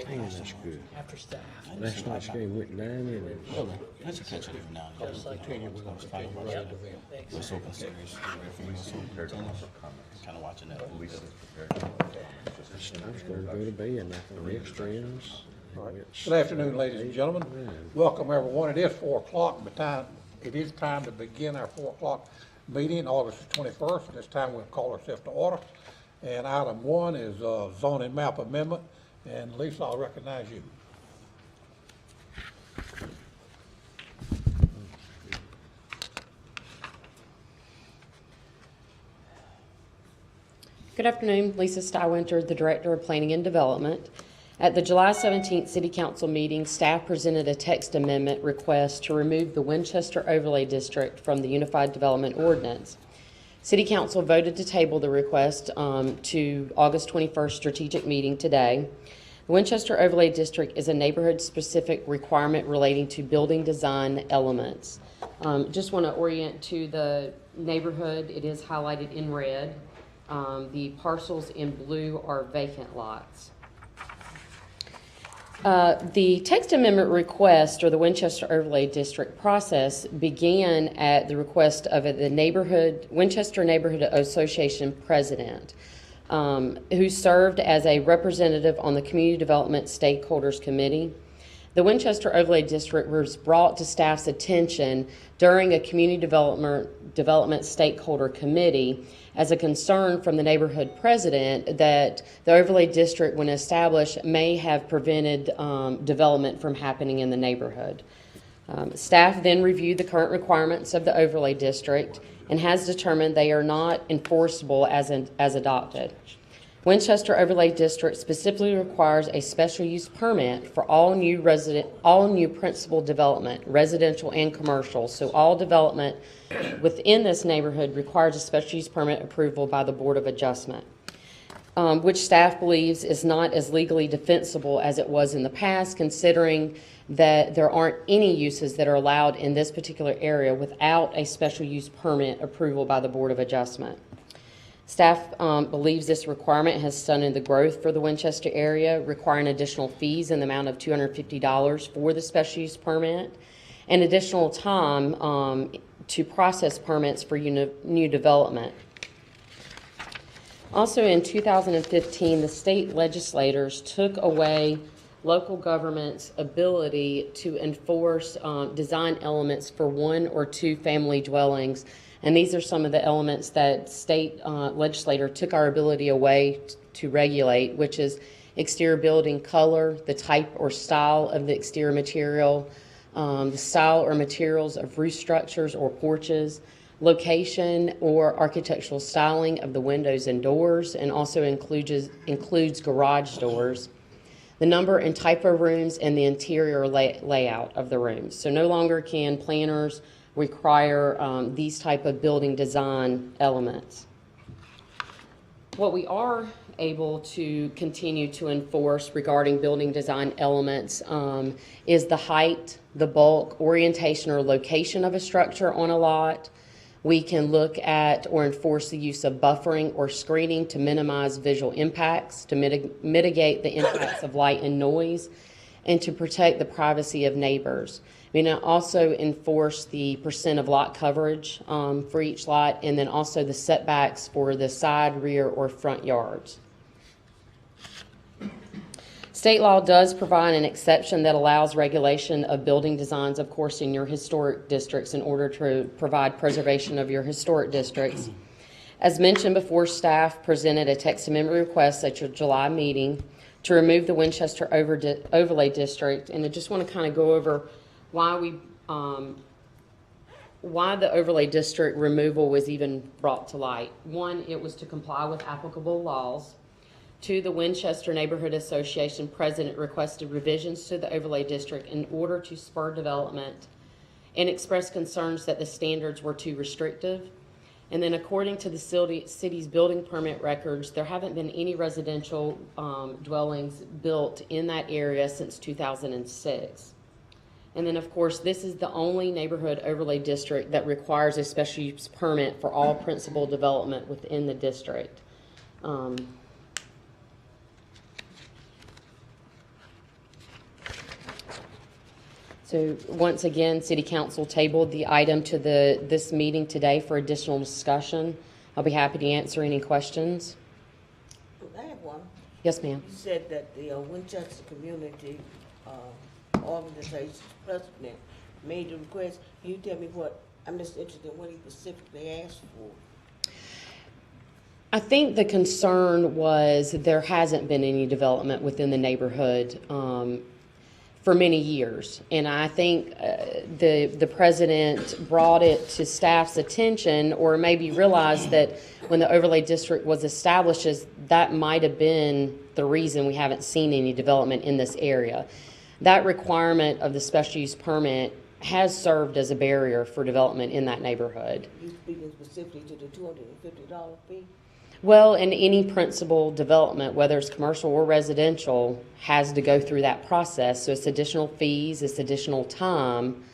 Man, that's good. after staff. Last night's game went 9 innings. Really? That's a catch it every now and Just then. like we're going to take a road event. What's open series? Kind of watching that. Staff's gonna go to bed now for the extra innings. Good afternoon, ladies and gentlemen. Welcome, everyone. It is 4 o'clock, but it is time to begin our 4 o'clock meeting, August the 21st. At this time, we'll call ourselves to order. And item 1 is zoning map amendment. And Lisa, I'll recognize you. Good afternoon, Lisa Stywinter, the Director of Planning and Development. At the July 17th City Council meeting, staff presented a text amendment request to remove the Winchester Overlay District from the Unified Development Ordinance. City Council voted to table the request to August 21st strategic meeting today. The Winchester Overlay District is a neighborhood-specific requirement relating to building design elements. Just want to orient to the neighborhood. It is highlighted in red. The parcels in blue are vacant lots. The text amendment request, or the Winchester Overlay District process, began at the request of the Winchester Neighborhood Association president, who served as a representative on the Community Development Stakeholders Committee. The Winchester Overlay District was brought to staff's attention during a Community Development Stakeholder Committee as a concern from the neighborhood president that the overlay district, when established, may have prevented development from happening in the neighborhood. Staff then reviewed the current requirements of the overlay district and has determined they are not enforceable as adopted. Winchester Overlay District specifically requires a special use permit for all new principal development, residential and commercial. So all development within this neighborhood requires a special use permit approval by the Board of Adjustment, which staff believes is not as legally defensible as it was in the past, considering that there aren't any uses that are allowed in this particular area without a special use permit approval by the Board of Adjustment. Staff believes this requirement has stunted the growth for the Winchester area, requiring additional fees in the amount of $250 for the special use permit and additional time to process permits for new development. Also in 2015, the state legislators took away local government's ability to enforce design elements for 1 or 2 family dwellings. And these are some of the elements that state legislator took our ability away to regulate, which is exterior building color, the type or style of the exterior material, the style or materials of roof structures or porches, location or architectural styling of the windows and doors, and also includes garage doors, the number and type of rooms, and the interior layout of the rooms. So no longer can planners require these type of building design elements. What we are able to continue to enforce regarding building design elements is the height, the bulk, orientation, or location of a structure on a lot. We can look at or enforce the use of buffering or screening to minimize visual impacts, to mitigate the impacts of light and noise, and to protect the privacy of neighbors. We now also enforce the percent of lot coverage for each lot, and then also the setbacks for the side, rear, or front yards. State law does provide an exception that allows regulation of building designs, of course, in your historic districts in order to provide preservation of your historic districts. As mentioned before, staff presented a text amendment request at your July meeting to remove the Winchester Overlay District, and I just want to kind of go over why the overlay district removal was even brought to light. 1, it was to comply with applicable laws. 2, the Winchester Neighborhood Association president requested revisions to the overlay district in order to spur development and expressed concerns that the standards were too restrictive. And then according to the city's building permit records, there haven't been any residential dwellings built in that area since 2006. And then, of course, this is the only neighborhood overlay district that requires a special use permit for all principal development within the district. So once again, City Council tabled the item to this meeting today for additional discussion. I'll be happy to answer any questions. I have one. Yes, ma'am. You said that the Winchester Community Organization's president made the request. Can you tell me what, I'm just interested in what he specifically asked for? I think the concern was there hasn't been any development within the neighborhood for many years. And I think the president brought it to staff's attention, or maybe realized that when the overlay district was established, that might have been the reason we haven't seen any development in this area. That requirement of the special use permit has served as a barrier for development in that neighborhood. You speaking specifically to the $250 fee? Well, and any principal development, whether it's commercial or residential, has to go through that process. So it's additional fees, it's additional time.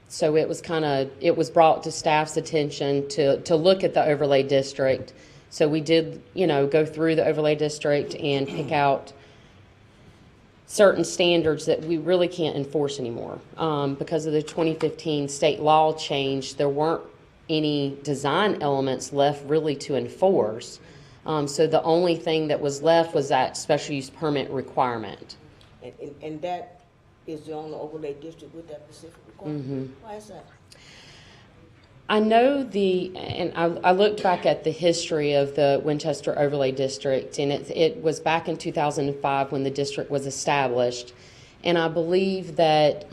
So it was brought to staff's attention to look at the overlay district. So we did, go through the overlay district and pick out certain standards that we really can't enforce anymore. Because of the 2015 state law change, there weren't any design elements left really to enforce. So the only thing that was left was that special use permit requirement. And that is the only overlay district with that specific requirement? Why is that? I know I looked back at the history of the Winchester Overlay District, and it was back in 2005 when the district was established. And I believe that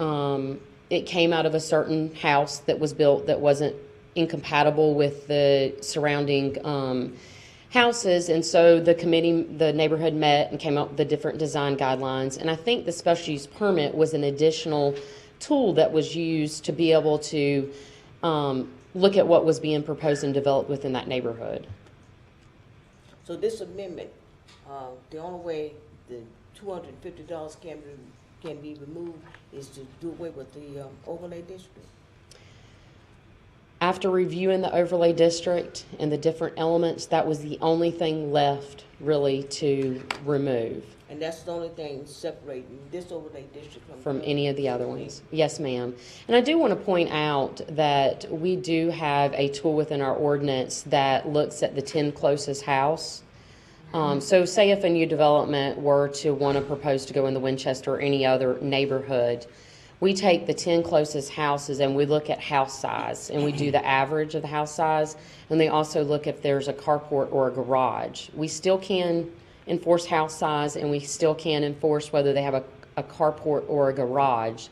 it came out of a certain house that was built that wasn't incompatible with the surrounding houses, and so the neighborhood met and came up with the different design guidelines. And I think the special use permit was an additional tool that was used to be able to look at what was being proposed and developed within that neighborhood. So this amendment, the only way the $250 can be removed is to do away with the overlay district? After reviewing the overlay district and the different elements, that was the only thing left really to remove And that's the only thing separating this overlay district from any of the other ones. Yes, ma'am. And I do want to point out that we do have a tool within our ordinance that looks at the 10 closest house. So say if a new development were to want to propose to go in the Winchester or any other neighborhood, we take the 10 closest houses and we look at house size, and we do the average of the house size, and they also look if there's a carport or a garage. We still can enforce house size, and we still can enforce whether they have a carport or a garage.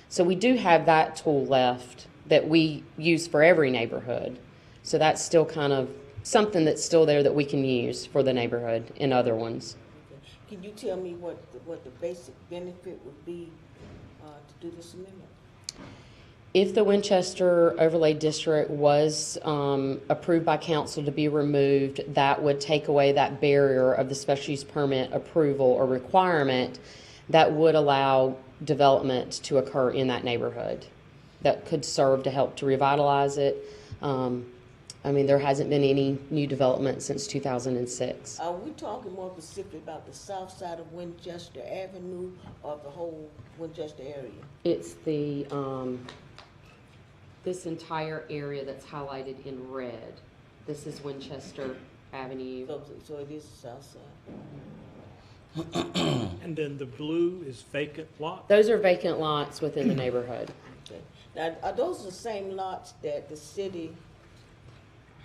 So we do have that tool left that we use for every neighborhood. So that's still kind of something that's still there that we can use for the neighborhood in other ones. Can you tell me what the basic benefit would be to do this amendment? If the Winchester Overlay District was approved by council to be removed, that would take away that barrier of the special use permit approval or requirement that would allow development to occur in that neighborhood. That could serve to help to revitalize it. There hasn't been any new development since 2006. Are we talking more specifically about the south side of Winchester Avenue or the whole Winchester area? It's the this entire area that's highlighted in red. This is Winchester Avenue. So it is the south side. And then the blue is vacant lot? Those are vacant lots within the neighborhood. Okay. Now, are those the same lots that the city?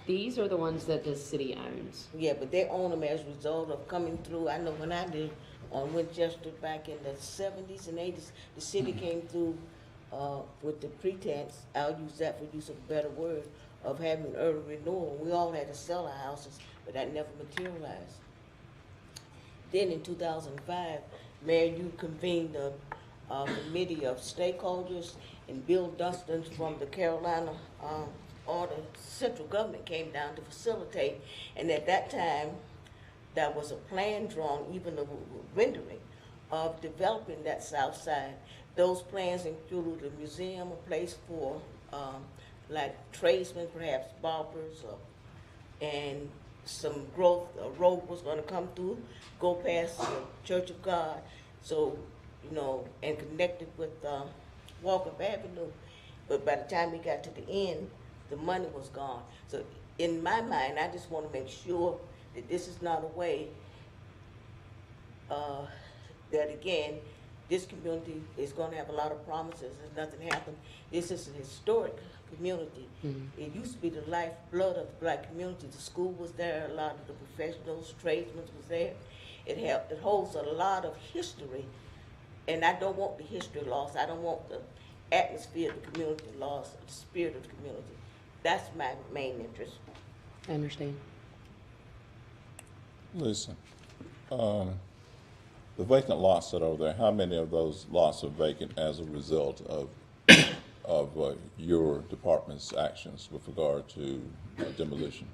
These are the ones that the city owns. Yeah, but they own them as a result of coming through. I know when I lived on Winchester back in the 70s and 80s, the city came through with the pretense, I'll use that for use of a better word, of having urban renewal. We all had to sell our houses, but that never materialized. Then in 2005, Mayor, you convened a committee of stakeholders, and Bill Dunstan from the Carolina or the central government came down to facilitate. And at that time, there was a plan drawn, even a rendering, of developing that south side. Those plans included a museum, a place for like tradesmen, perhaps barbers, and some growth. A road was going to come through, go past the Church of God. So you know, and connected with Walker Avenue. But by the time we got to the end, the money was gone. So in my mind, I just want to make sure that this is not a way that, again, this community is going to have a lot of promises and nothing happened. This is an historic community. It used to be the lifeblood of the black community. The school was there, a lot of the professionals, tradesmen was there. It holds a lot of history, and I don't want the history lost. I don't want the atmosphere of the community lost, the spirit of the community. That's my main interest. I understand. Listen, the vacant lots that are there, how many of those lots are vacant as a result of your department's actions with regard to demolition?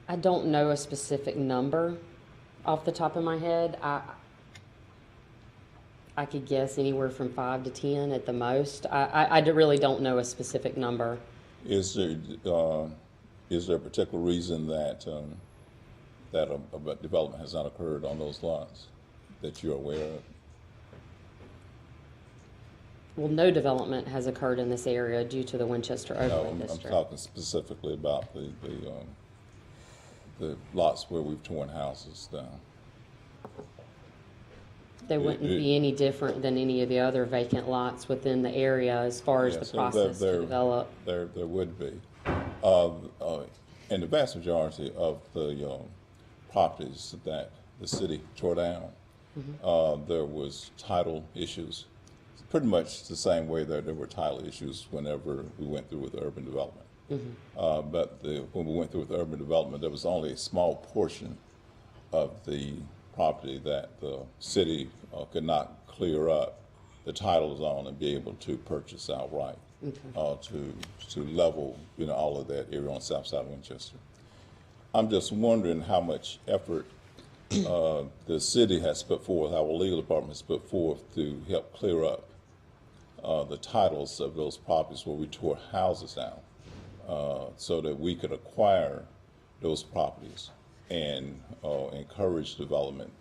I don't know a specific number off the top of my head. I could guess anywhere from 5 to 10 at the most. I really don't know a specific number. Is there a particular reason that a development has not occurred on those lots that you're aware of? Well, no development has occurred in this area due to the Winchester No, Overlay I'm District. talking specifically about the lots where we've torn houses down. They wouldn't be any different than any of the other vacant lots within the area as far as Yeah, the so process to develop. There would be. And the vast majority of the properties that the city tore down, there was title issues. It's pretty much the same way that there were title issues whenever we went through with urban development. But when we went through with urban development, there was only a small portion of the property that the city could not clear up the titles on and be able to purchase outright, to level, all of that area on the south side of Winchester. I'm just wondering how much effort the city has put forth, our legal department has put forth to help clear up the titles of those properties where we tore houses down, so that we could acquire those properties and encourage development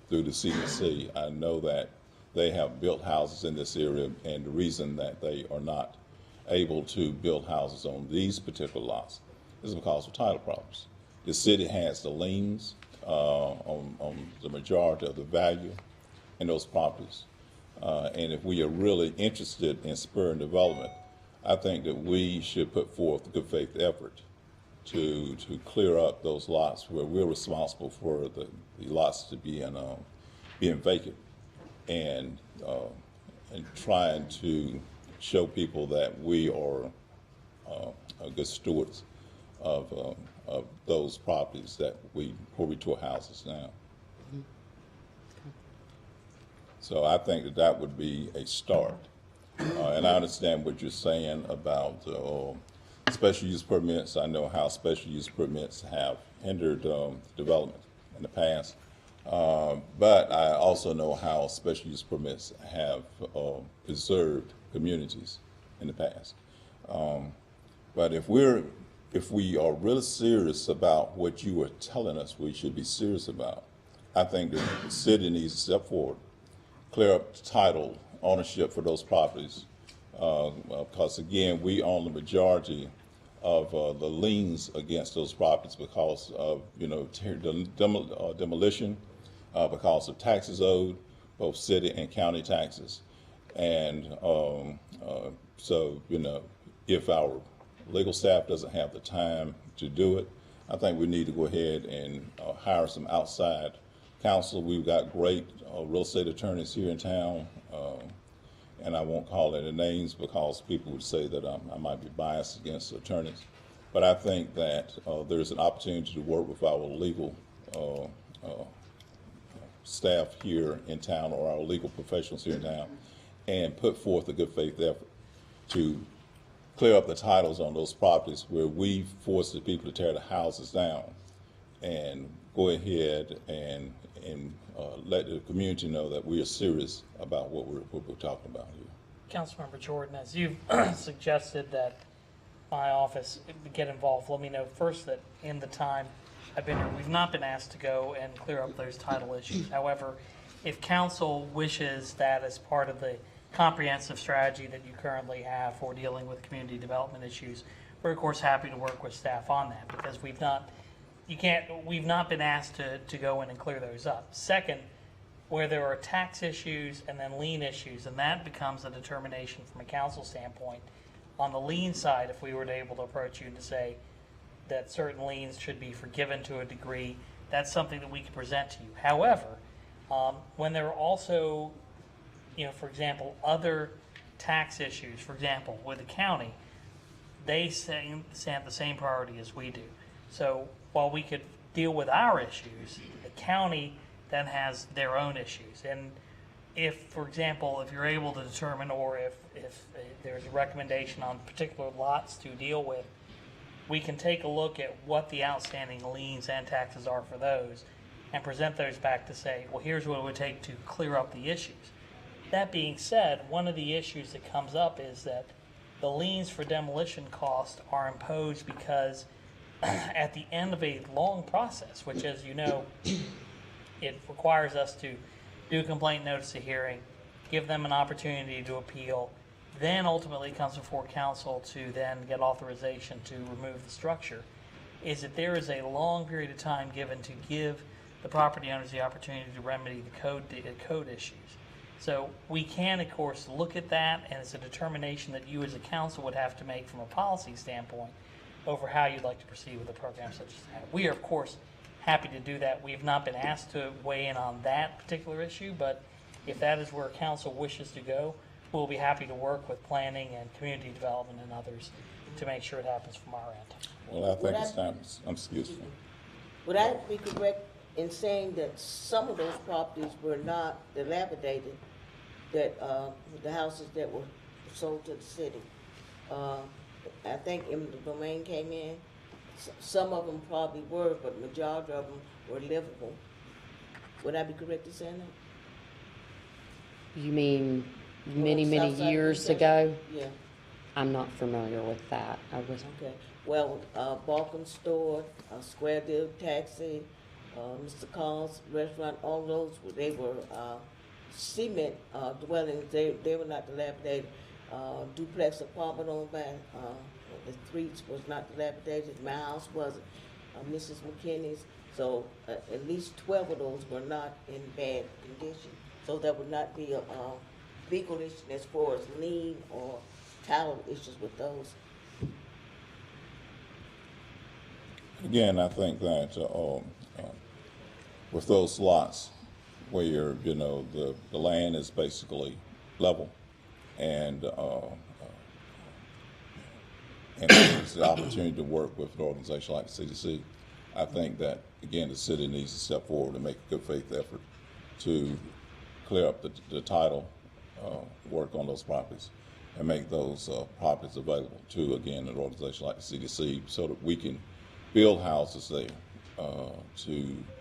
through the CDC. I know that they have built houses in this area, and the reason that they are not able to build houses on these particular lots is because of title problems. The city has the liens on the majority of the value in those properties. And if we are really interested in spurring development, I think that we should put forth a good faith effort to clear up those lots where we're responsible for the lots to be being vacant, and trying to show people that we are good stewards of those properties that where we tore houses down. So I think that would be a start. And I understand what you're saying about special use permits. I know how special use permits have hindered development in the past. But I also know how special use permits have preserved communities in the past. But if we are really serious about what you are telling us we should be serious about, I think that the city needs to step forward, clear up the title ownership for those properties, because again, we own the majority of the liens against those properties because of demolition, because of taxes owed, both city and county taxes. And so if our legal staff doesn't have the time to do it, I think we need to go ahead and hire some outside counsel. We've got great real estate attorneys here in town, and I won't call any names because people would say that I might be biased against attorneys. But I think that there's an opportunity to work with our legal staff here in town, or our legal professionals here in town, and put forth a good faith effort to clear up the titles on those properties where we force the people to tear the houses down, and go ahead and let the community know that we are serious about what we're talking about here. Councilmember Jordan, as you've suggested that my office get involved, let me know first that in the time I've been here, we've not been asked to go and clear up those title issues. However, if council wishes that as part of the comprehensive strategy that you currently have for dealing with community development issues, we're of course happy to work with staff on that, because we've not been asked to go in and clear those up. Second, where there are tax issues and then lien issues, and that becomes a determination from a council standpoint. On the lien side, if we were able to approach you to say that certain liens should be forgiven to a degree, that's something that we can present to you. However, when there are also, for example, other tax issues, for example, with the county, they have the same priority as we do. So while we could deal with our issues, the county then has their own issues. And if, for example, if you're able to determine, or if there's a recommendation on particular lots to deal with, we can take a look at what the outstanding liens and taxes are for those and present those back to say, well, here's what it would take to clear up the issues. That being said, one of the issues that comes up is that the liens for demolition costs are imposed because at the end of a long process, which, as you know, it requires us to do a complaint notice of hearing, give them an opportunity to appeal, then ultimately comes before council to then get authorization to remove the structure, is that there is a long period of time given to give the property owners the opportunity to remedy the code issues. So we can, of course, look at that, and it's a determination that you as a council would have to make from a policy standpoint over how you'd like to proceed with a program such as that. We are, of course, happy to do that. We have not been asked to weigh in on that particular issue, but if that is where council wishes to go, we'll be happy to work with planning and community development and others to make sure it happens from our end. Well, I think it's time, excuse me. Would I be correct in saying that some of those properties were not dilapidated, that the houses that were sold to the city? I think eminent domain came in. Some of them probably were, but the majority of them were livable. Would I be correct in saying that? You mean many years ago? Yeah. I'm not familiar with that. Okay. Well, Balkan Store, Square Deal Taxi, Mr. Carl's Restaurant, all those, they were cement dwellings. They were not dilapidated. Duplex apartment owned by the streets was not dilapidated. My house wasn't. Mrs. McKinney's. So at least 12 of those were not in bad condition. So there would not be a legal issue as far as lien or title issues with those. Again, I think that with those lots where the land is basically level, and there's the opportunity to work with an organization like the CDC, I think that again the city needs to step forward and make a good faith effort to clear up the title work on those properties and make those properties available to, again, an organization like the CDC, so that we can build houses there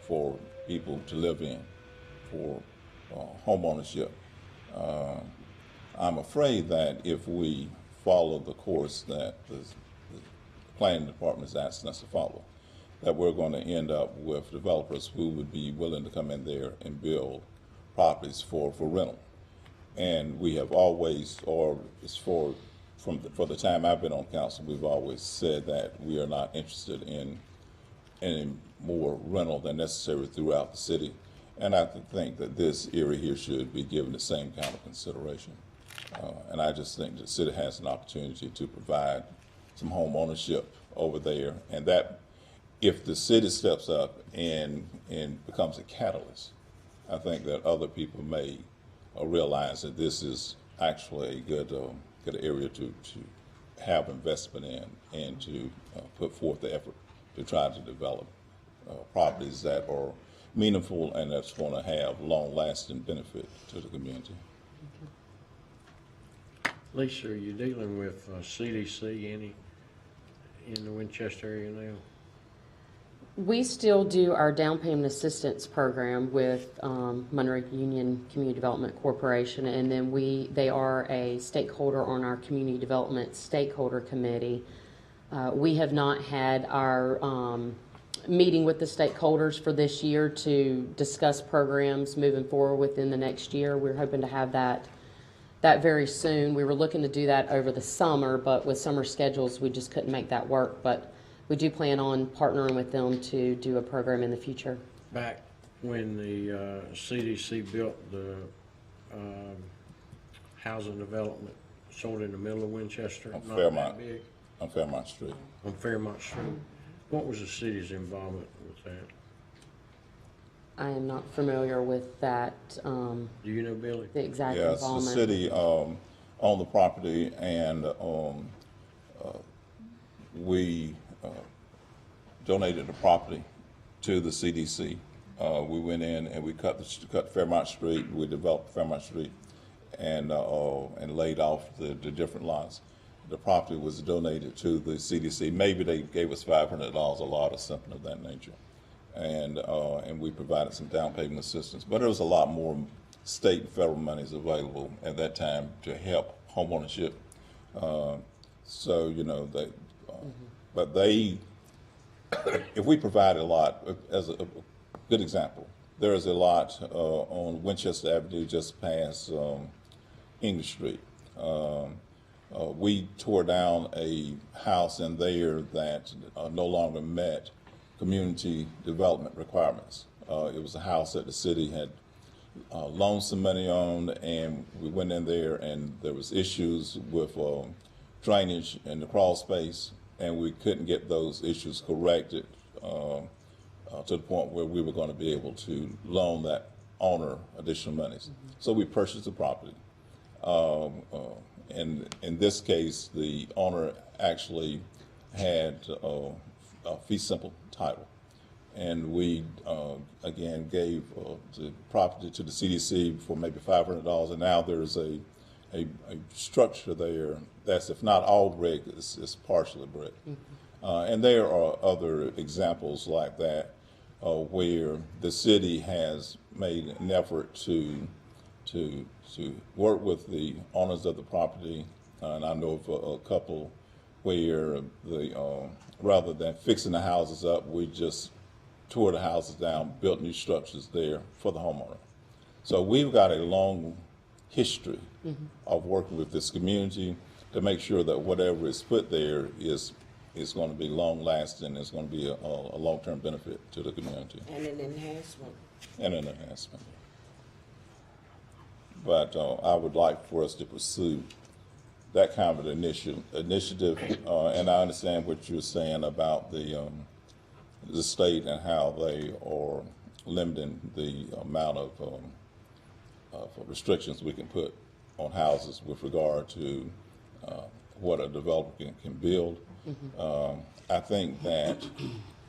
for people to live in, for home ownership. I'm afraid that if we follow the course that the planning department is asking us to follow, that we're going to end up with developers who would be willing to come in there and build properties for rental. And we have always, or it's for the time I've been on council, we've always said that we are not interested in any more rental than necessary throughout the city. And I think that this area here should be given the same kind of consideration. And I just think the city has an opportunity to provide some home ownership over there, and that if the city steps up and becomes a catalyst, I think that other people may realize that this is actually a good area to have investment in, and to put forth the effort to try to develop properties that are meaningful and that's going to have long-lasting benefit to the community. Lisa, are you dealing with CDC any in the Winchester area now? We still do our down payment assistance program with Monroe Union Community Development Corporation, and then they are a stakeholder on our Community Development Stakeholder Committee. We have not had our meeting with the stakeholders for this year to discuss programs moving forward within the next year. We're hoping to have that very soon. We were looking to do that over the summer, but with summer schedules, we just couldn't make that work. But we do plan on partnering with them to do a program in the future. Back when the CDC built the housing development sort of in the middle of Winchester, On not Fairmont. that big, On Fairmont Street. on Fairmont Street, what was the city's involvement with that? Mm-hmm. I am not familiar with that, Do you know, Billy? the exact Yes, the involvement. city owned the property, and we donated the property to the CDC. We went in and we cut Fairmont Street. We developed Fairmont Street and laid off the different lots. The property was donated to the CDC. Maybe they gave us $500 a lot or something of that nature, and we provided some down payment assistance. But there was a lot more state and federal monies available at that time to help homeownership. So you know they, but they, if we provide a lot, as a good example, there is a lot on Winchester Avenue just past English Street. We tore down a house in there that no longer met community development requirements. It was a house that the city had loaned some money on, and we went in there and there was issues with drainage in the crawl space, and we couldn't get those issues corrected to the point where we were going to be able to loan that owner additional monies. So we purchased the property. And in this case, the owner actually had a fee simple title. And we, again, gave the property to the CDC for maybe $500, and now there's a structure there that's, if not all brick, is partially brick. And there are other examples like that where the city has made an effort to work with the owners of the property, and I know of a couple where rather than fixing the houses up, we just tore the houses down, built new structures there for the homeowner. So we've got a long history of working with this community to make sure that whatever is put there is going to be long-lasting, is going to be a long-term benefit to the community. And an enhancement. And an enhancement. But I would like for us to pursue that kind of an initiative, and I understand what you're saying about the state and how they are limiting the amount of restrictions we can put on houses with regard to what a developer can build. I think that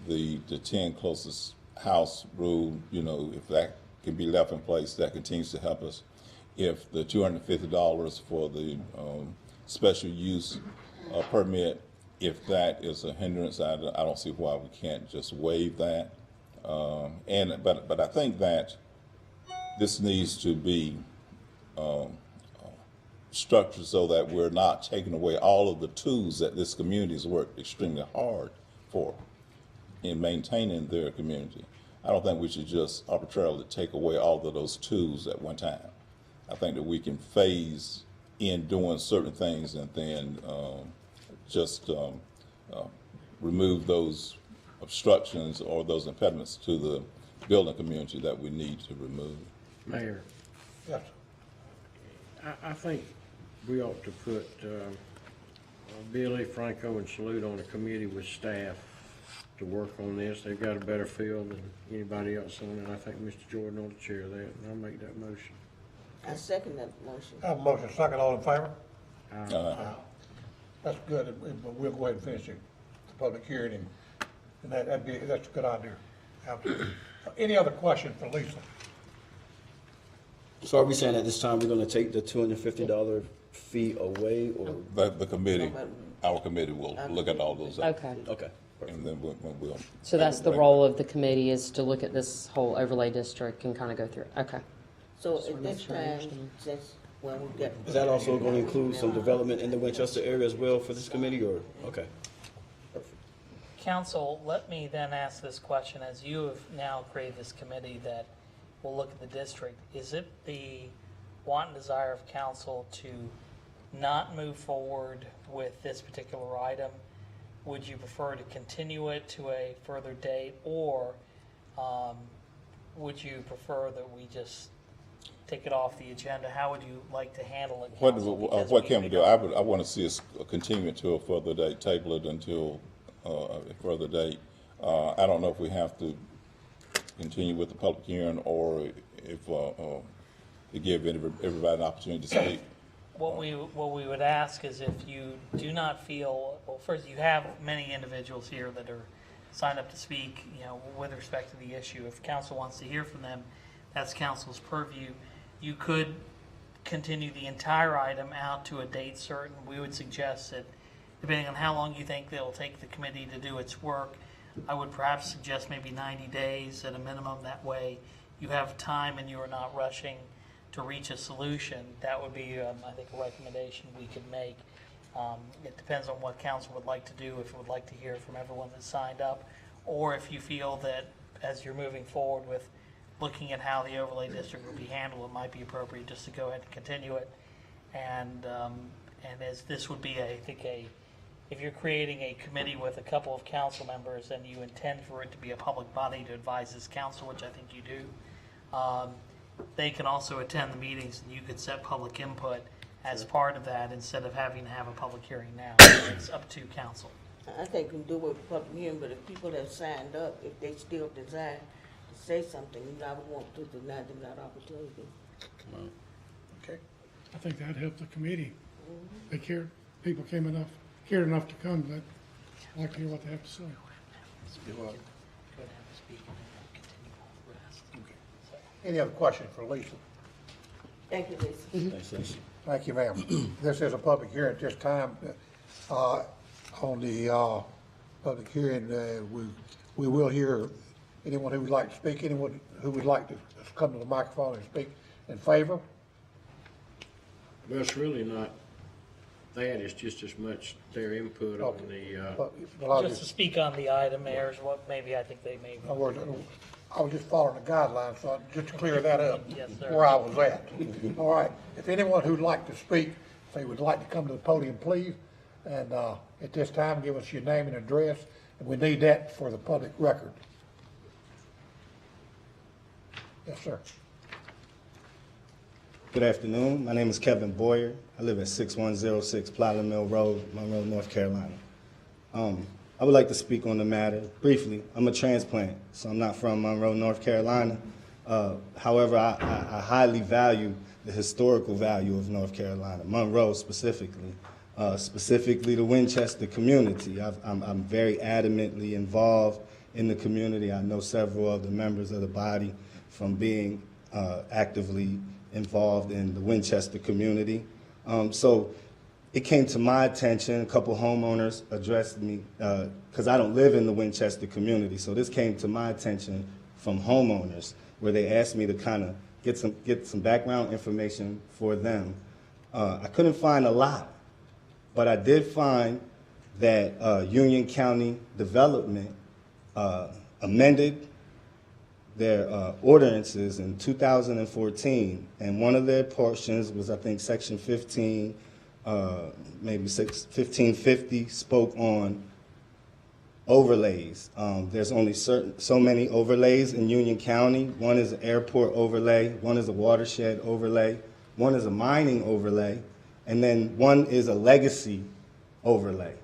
the 10 closest house rule, you know, if that can be left in place, that continues to help us. If the $250 for the special use permit, if that is a hindrance, I don't see why we can't just waive that. But I think that this needs to be structured so that we're not taking away all of the tools that this community has worked extremely hard for in maintaining their community. I don't think we should just arbitrarily take away all of those tools at one time. I think that we can phase in doing certain things and then just remove those obstructions or those impediments to the building community that we need to remove. Mayor, Yes. I think we ought to put Billy, Franco, and Salute on a committee with staff to work on this. They've got a better feel than anybody else on it. I think Mr. Jordan ought to chair that, and I'll make that motion. I second that motion. Have a motion, second, all in favor? Uh, That's good, but we'll go ahead and finish it, the public hearing, and that's a good idea. Absolutely. Any other question for Lisa? So are we saying at this time we're gonna take the $250 fee away, or? the committee, our committee will look at all those. Okay. Okay. And then we'll. So that's the role of the committee, is to look at this whole overlay district and kind of go through it. Okay. So Just at wanna make this sure I time, understand. since when we get. Is that also gonna include some development in the Winchester area as well for this committee, or? Okay. Perfect. Council, let me then ask this question, as you have now created this committee that will look at the district, is it the want and desire of council to not move forward with this particular item? Would you prefer to continue it to a further date, or would you prefer that we just take it off the agenda? How would you like to handle it, council? Because What can we do? I want to see us continue it to a further date, table it until a further date. I don't know if we have to continue with the public hearing, or if to give everybody an opportunity to speak. What we would ask is, if you do not feel, well, first, you have many individuals here that are signed up to speak, with respect to the issue. If council wants to hear from them, that's council's purview. You could continue the entire item out to a date certain. We would suggest that, depending on how long you think it'll take the committee to do its work, I would perhaps suggest maybe 90 days at a minimum. That way you have time and you are not rushing to reach a solution. That would be, I think, a recommendation we could make. It depends on what council would like to do, if it would like to hear from everyone that signed up, or if you feel that as you're moving forward with looking at how the overlay district will be handled, it might be appropriate just to go ahead and continue it. And as this would be, I think, if you're creating a committee with a couple of council members and you intend for it to be a public body to advise this council, which I think you do, they can also attend the meetings, and you could set public input as part of that instead of having to have a public hearing now. It's up to council. I think we can do it with public hearing, but if people have signed up, if they still desire to say something, I would want to deny them that opportunity. Okay. I think that'd help the committee. They cared, people cared enough to come, but I'd like to hear what they have to say. Any other questions for Lisa? Thank you, Lisa. Thanks, Lisa. Thank you, ma'am. This is a public hearing at this time. On the public hearing, we will hear anyone who would like to speak, anyone who would like to come to the microphone and speak in favor. Well, it's really not that, it's just as much their input on But the, I'll Just to speak on the item, Mayor, is what maybe I think they may. in other words, I was just following the guidelines, so just to clear that up, Yes, sir. where I was at. All right, if anyone who'd like to speak, if they would like to come to the podium, please, and at this time, give us your name and address, and we need that for the public record. Yes, sir. Good afternoon. My name is Kevin Boyer. I live at 6106 Plowland Mill Road, Monroe, North Carolina. I would like to speak on the matter briefly. I'm a transplant, so I'm not from Monroe, North Carolina. However, I highly value the historical value of North Carolina, Monroe specifically, specifically the Winchester community. I'm very adamantly involved in the community. I know several of the members of the body from being actively involved in the Winchester community. So it came to my attention, a couple homeowners addressed me, because I don't live in the Winchester community, so this came to my attention from homeowners, where they asked me to kind of get some background information for them. I couldn't find a lot, but I did find that Union County Development amended their ordinances in 2014, and one of their portions was, I think, Section 15, maybe 1550, spoke on overlays. There's only so many overlays in Union County. One is an airport overlay, one is a watershed overlay, one is a mining overlay, and then one is a legacy overlay.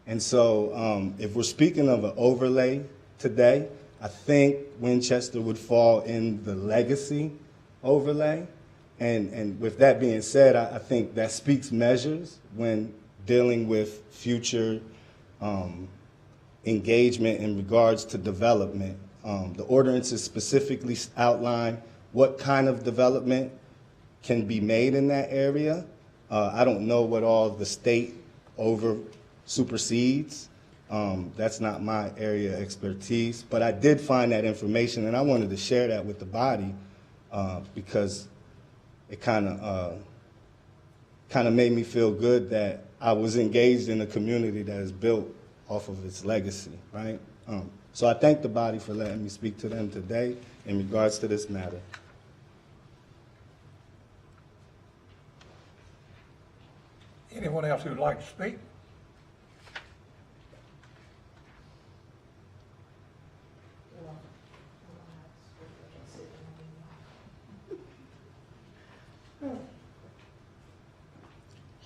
And so if we're speaking of an overlay today, I think Winchester would fall in the legacy overlay. And with that being said, I think that speaks measures when dealing with future engagement in regards to development. The ordinances specifically outline what kind of development can be made in that area. I don't know what all the state supersedes. That's not my area of expertise, but I did find that information, and I wanted to share that with the body because it kind of made me feel good that I was engaged in a community that is built off of its legacy, right? So I thank the body for letting me speak to them today in regards to this matter. Anyone else who'd like to speak?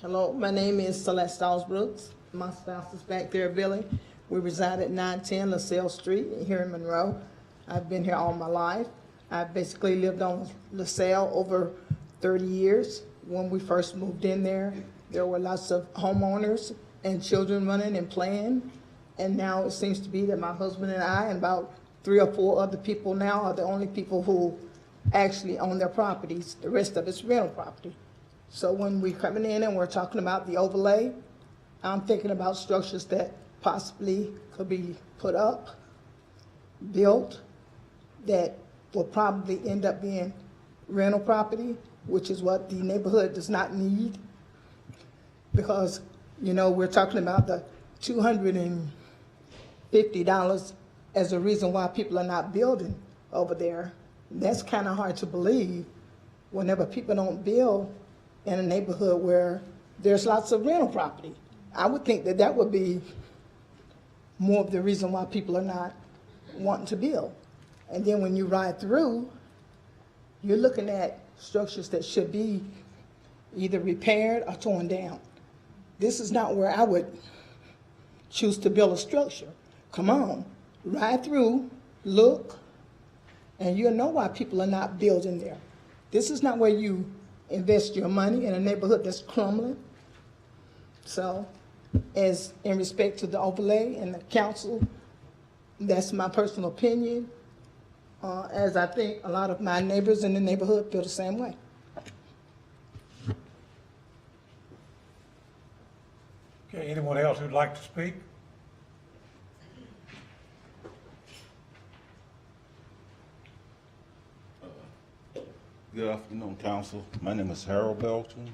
Hello, my name is Celeste Brooks. My spouse is back there, Billy. We reside at 910 LaSalle Street here in Monroe. I've been here all my life. I've basically lived on LaSalle over 30 years. When we first moved in there were lots of homeowners and children running and playing. And now it seems to be that my husband and I and about 3 or 4 other people now are the only people who actually own their properties. The rest of it's rental property. So when we're coming in and we're talking about the overlay, I'm thinking about structures that possibly could be put up, built, that will probably end up being rental property, which is what the neighborhood does not need. Because, you know, we're talking about the $250 as a reason why people are not building over there. That's kind of hard to believe whenever people don't build in a neighborhood where there's lots of rental property. I would think that that would be more of the reason why people are not wanting to build. And then when you ride through, you're looking at structures that should be either repaired or torn down. This is not where I would choose to build a structure. Come on, ride through, look, and you'll know why people are not building there. This is not where you invest your money in a neighborhood that's crumbling. So, as in respect to the overlay and the council, that's my personal opinion, as I think a lot of my neighbors in the neighborhood feel the same way. Okay, anyone else who'd like to speak? Good afternoon, Council. My name is Harold Belton.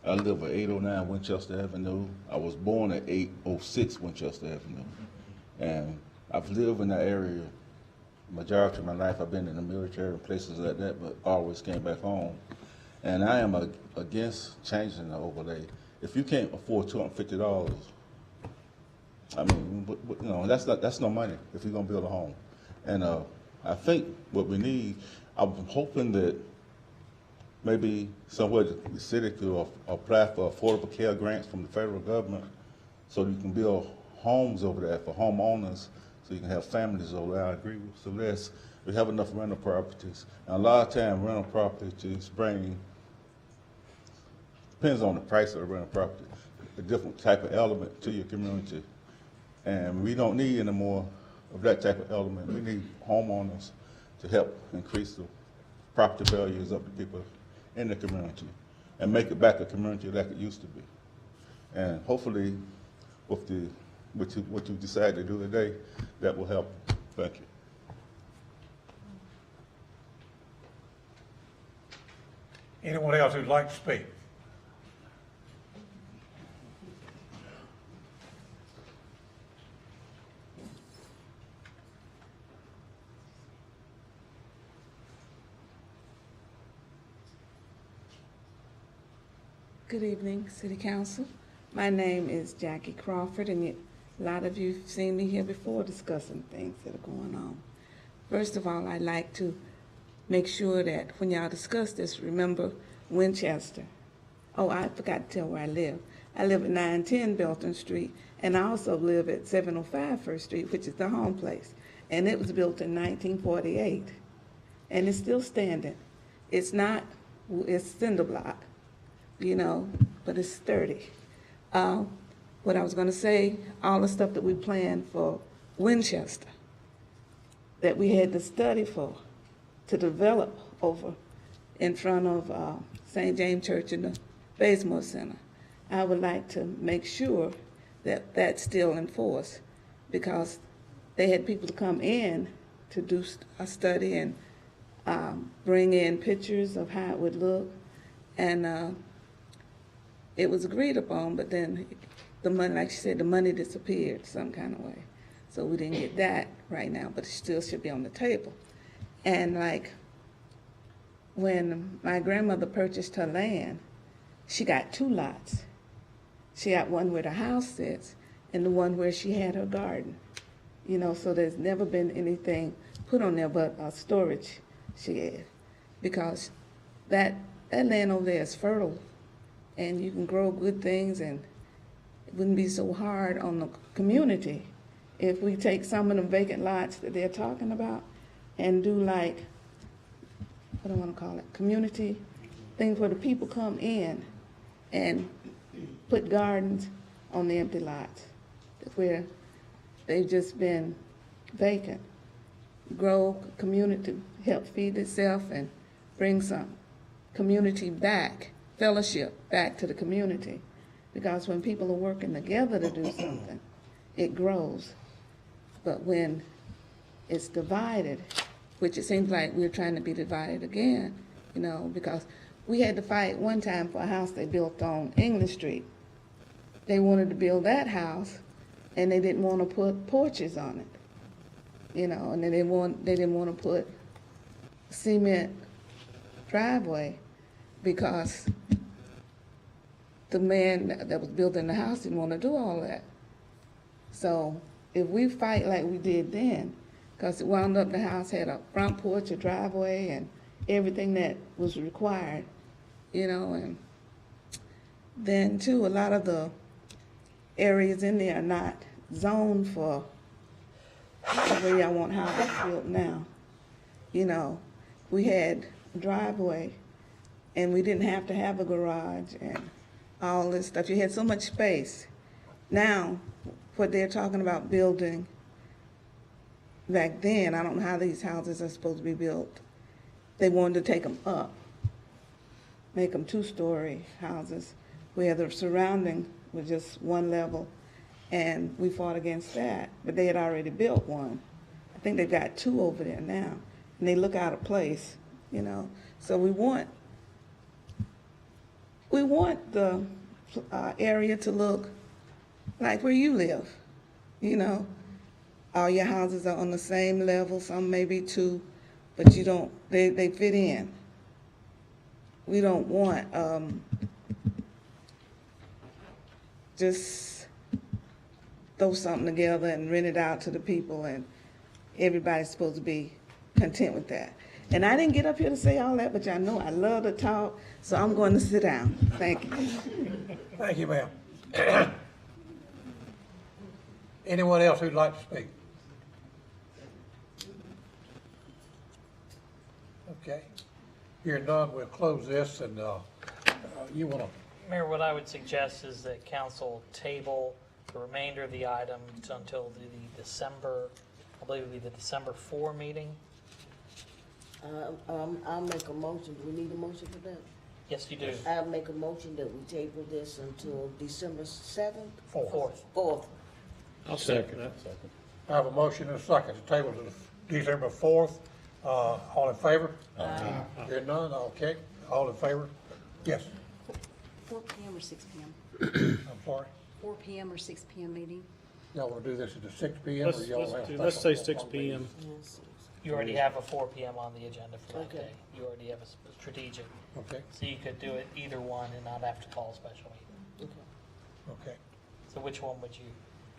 I live at 809 Winchester Avenue. I was born at 806 Winchester Avenue. And I've lived in that area majority of my life. I've been in the military and places like that, but always came back home. And I am against changing the overlay. If you can't afford $250, I mean, you know, that's no money if you're gonna build a home. And I think what we need, I'm hoping that maybe somewhere the city could apply for affordable care grants from the federal government so you can build homes over there for homeowners so you can have families over there. I agree with Celeste. We have enough rental properties. And a lot of times rental properties bring, depends on the price of the rental property, a different type of element to your community. And we don't need any more of that type of element. We need homeowners to help increase the property values of the people in the community and make it back a community like it used to be. And hopefully with what you decide to do today, that will help. Thank you. Anyone else who'd like to speak? Good evening, City Council. My name is Jackie Crawford, and a lot of you have seen me here before discussing things that are going on. First of all, I'd like to make sure that when y'all discuss this, remember Winchester. Oh, I forgot to tell where I live. I live at 910 Belton Street, and I also live at 705 First Street, which is the home place. And it was built in 1948, and it's still standing. It's cinder block, you know, but it's sturdy. What I was going to say, all the stuff that we planned for Winchester, that we had to study for, to develop over in front of St. James Church and the Bazemore Center, I would like to make sure that that's still in force, because they had people to come in to do a study and bring in pictures of how it would look, and it was agreed upon, but then the money, like she said, the money disappeared some kind of way. So we didn't get that right now, but it still should be on the table. And like, when my grandmother purchased her land, she got 2 lots. She got one where the house sits and the one where she had her garden. You know, so there's never been anything put on there but a storage shed, because that land over there is fertile and you can grow good things, and it wouldn't be so hard on the community if we take some of the vacant lots that they're talking about and do like, what do I want to call it, community things where the people come in and put gardens on the empty lots where they've just been vacant. Grow community, help feed itself and bring some community back, fellowship back to the community. Because when people are working together to do something, it grows. But when it's divided, which it seems like we're trying to be divided again, you know, because we had to fight one time for a house they built on English Street. They wanted to build that house, and they didn't want to put porches on it, you know, and they didn't want to put cement driveway because the man that was building the house didn't want to do all that. So if we fight like we did then, because it wound up the house had a front porch, a driveway, and everything that was required, you know, and then too, a lot of the areas in there are not zoned for the way I want houses built now. You know, we had a driveway and we didn't have to have a garage and all this stuff. You had so much space. Now, what they're talking about building back then, I don't know how these houses are supposed to be built. They wanted to take them up, make them 2-story houses where the surrounding was just one level, and we fought against that. But they had already built one. I think they've got 2 over there now, and they look out of place, you know. So we want the area to look like where you live, you know. All your houses are on the same level, some maybe 2, but you don't, they fit in. We don't want just throw something together and rent it out to the people and everybody's supposed to be content with that. And I didn't get up here to say all that, but y'all know I love to talk, so I'm going to sit down. Thank you. Thank you, ma'am. Anyone else who'd like to speak? Okay. Hearing none, we'll close this, and you want to... Mayor, what I would suggest is that council table the remainder of the items until the December, I believe it would be the December 4 meeting. I'll make a motion. Do we need a motion for that? Yes, you do. I'll make a motion that we table this until December 7th? 4th. I'll second that. I have a motion and a second to table to December 4th. All in favor? Hearing none, okay. All in favor? Yes. 4 p.m. or 6 p.m.? I'm sorry? 4 p.m. or 6 p.m. meeting? Y'all want to do this at the 6 p.m. or y'all have special? Let's say 6 p.m. Yes. You already have a 4 p.m. on the agenda for that Okay. day. You already have a strategic. Okay, So you could do it either one and not have to call a special meeting. okay. So which one would you?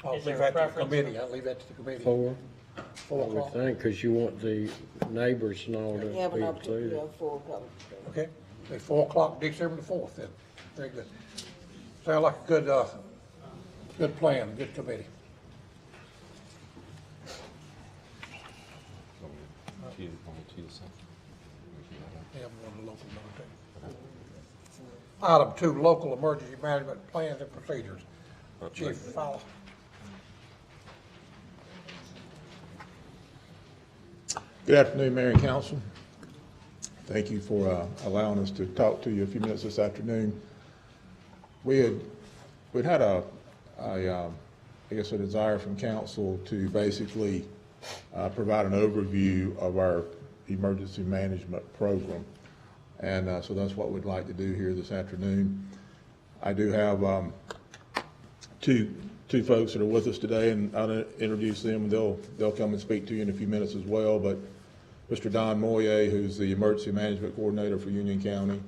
I'll Is there leave a that to the preference? committee. I'll leave that to the committee. 4, 4 I would o'clock. think, because you want the neighbors and all to Have be an opportunity included. at 4 o'clock. Okay, at 4 o'clock, December the 4th then. Very good. Sound like a good plan, good committee. Yeah, I'm on the local number 2. Item 2, local emergency management plans and procedures. Chief Fowler. Good afternoon, Mayor and Council. Thank you for allowing us to talk to you a few minutes this afternoon. We'd had I guess a desire from council to basically provide an overview of our emergency management program. And so that's what we'd like to do here this afternoon. I do have two folks that are with us today, and I'll introduce them, and they'll come and speak to you in a few minutes as well. But Mr. Don Moyer, who's the Emergency Management Coordinator for Union County,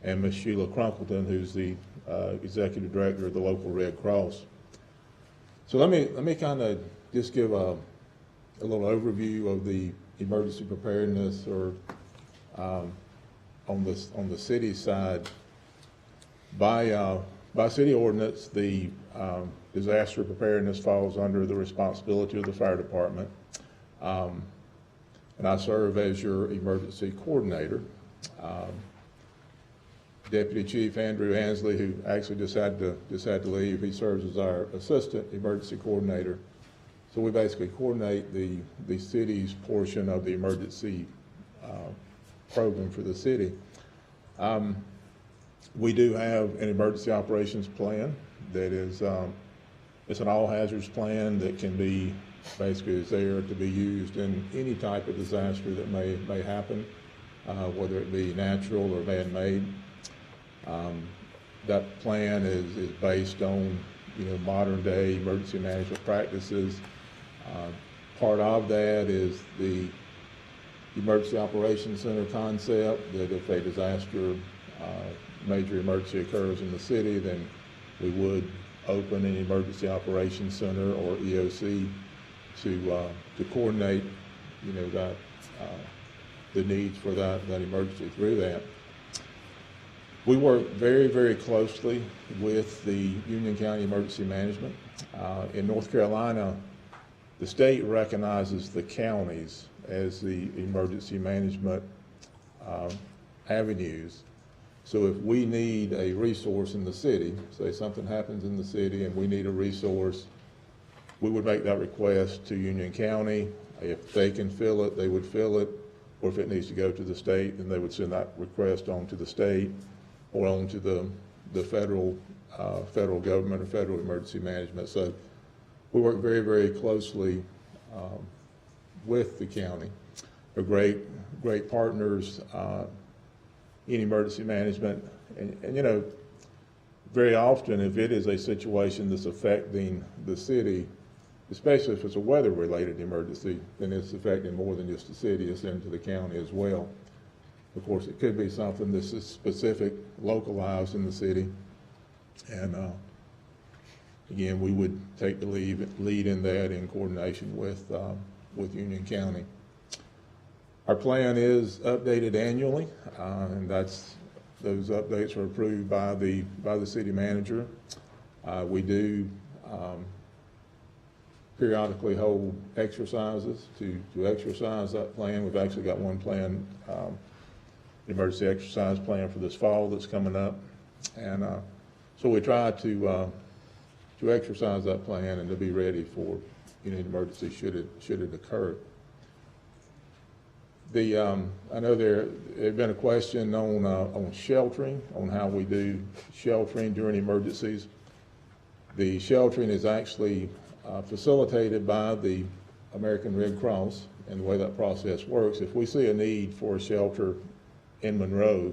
and Ms. Sheila Crunkleton, who's the Executive Director of the local Red Cross. So let me kind of just give a little overview of the emergency preparedness, or on the city side. By city ordinance, the disaster preparedness falls under the responsibility of the fire department. And I serve as your emergency coordinator. Deputy Chief Andrew Ansley, who actually just had to leave, he serves as our assistant emergency coordinator. So we basically coordinate the city's portion of the emergency program for the city. We do have an emergency operations plan that is, it's an all hazards plan that can be, basically is there to be used in any type of disaster that may happen, whether it be natural or man-made. That plan is based on, modern day emergency management practices. Part of that is the Emergency Operations Center concept, that if a disaster, major emergency occurs in the city, then we would open an Emergency Operations Center, or EOC, to coordinate, the needs for that emergency through that. We work very, very closely with the Union County Emergency Management. In North Carolina, the state recognizes the counties as the emergency management avenues. So if we need a resource in the city, say something happens in the city and we need a resource, we would make that request to Union County. If they can fill it, they would fill it. Or if it needs to go to the state, then they would send that request on to the state or on to the federal government or federal emergency management. So we work very, very closely with the county. They're great partners in emergency management. And very often, if it is a situation that's affecting the city, especially if it's a weather-related emergency, then it's affecting more than just the city, it's into the county as well. Of course, it could be something that's specific, localized in the city. And again, we would take the lead in that in coordination with Union County. Our plan is updated annually, and those updates are approved by the city manager. We do periodically hold exercises to exercise that plan. We've actually got one plan, emergency exercise plan for this fall that's coming up, and so we try to exercise that plan and to be ready for an emergency should it occur. I know there had been a question on sheltering, on how we do sheltering during emergencies. The sheltering is actually facilitated by the American Red Cross, and the way that process works, if we see a need for a shelter in Monroe,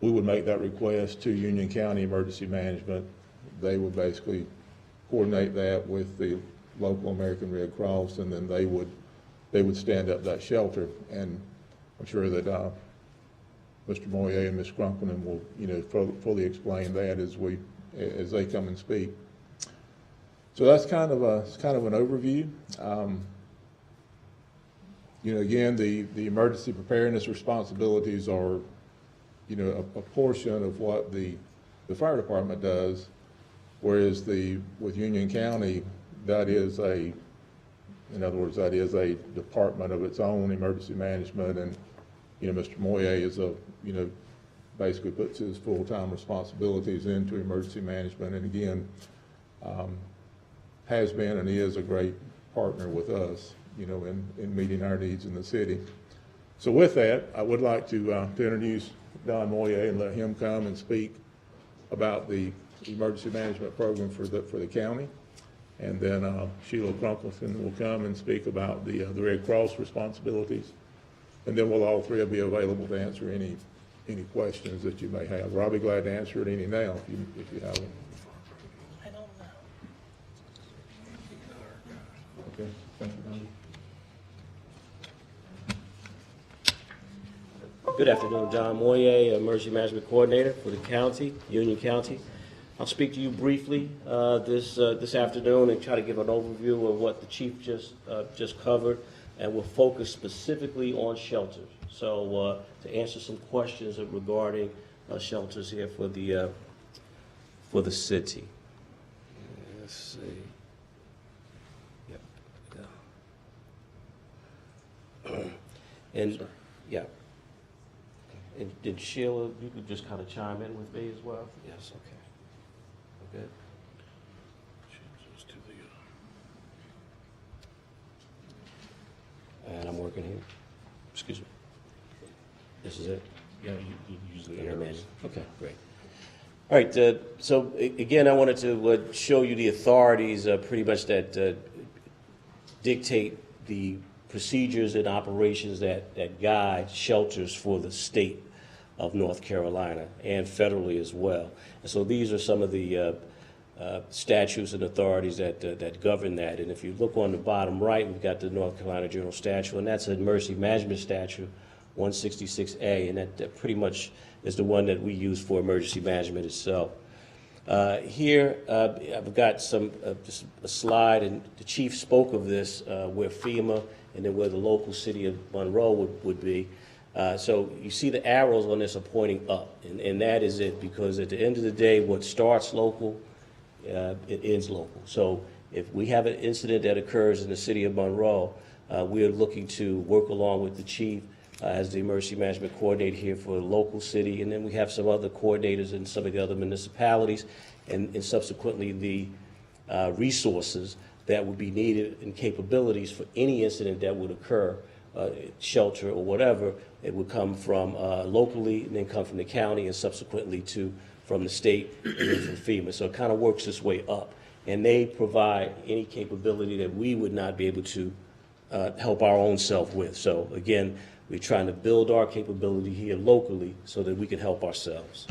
we would make that request to Union County Emergency Management. They would basically coordinate that with the local American Red Cross, and then they would stand up that shelter. And I'm sure that Mr. Moyer and Ms. Crunkleton will fully explain that as they come and speak. So that's kind of an overview. Again, the emergency preparedness responsibilities are, a portion of what the fire department does, whereas with Union County, that is a department of its own, emergency management, and Mr. Moyer is basically puts his full-time responsibilities into emergency management, and again, has been and is a great partner with us, in meeting our needs in the city. So with that, I would like to introduce Don Moyer and let him come and speak about the emergency management program for the county. And then Sheila Crunkleton will come and speak about the Red Cross responsibilities. And then we'll all three be available to answer any questions that you may have. Or I'll be glad to answer it any now if you have them. I don't know. Okay, thank you, Donnie. Good afternoon, John Moyer, Emergency Management Coordinator for the county, Union County. I'll speak to you briefly this afternoon and try to give an overview of what the chief just covered, and we'll focus specifically on shelters. So to answer some questions regarding shelters here for the city. Let's see. Yep. And yeah. And did Sheila, you could just kind of chime in with me as well? Yes, okay. Okay. And I'm working here. Excuse me. This is it? Yeah, you use the arrows. Okay, great. All right, so again, I wanted to show you the authorities pretty much that dictate the procedures and operations that guide shelters for the state of North Carolina and federally as well. And so these are some of the statutes and authorities that govern that. And if you look on the bottom right, we've got the North Carolina General Statute, and that's an Emergency Management Statute, 166A, and that pretty much is the one that we use for emergency management itself. Here, I've got just a slide, and the chief spoke of this, where FEMA and then where the local city of Monroe would be. So you see the arrows on this are pointing up, and that is it, because at the end of the day, what starts local, it ends local. So if we have an incident that occurs in the city of Monroe, we are looking to work along with the chief as the emergency management coordinator here for the local city, and then we have some other coordinators in some of the other municipalities, and subsequently the resources that would be needed and capabilities for any incident that would occur, shelter or whatever. It would come from locally, and then come from the county, and subsequently from the state, and then from FEMA. So it kind of works its way up, and they provide any capability that we would not be able to help our own self with. So again, we're trying to build our capability here locally so that we can help ourselves.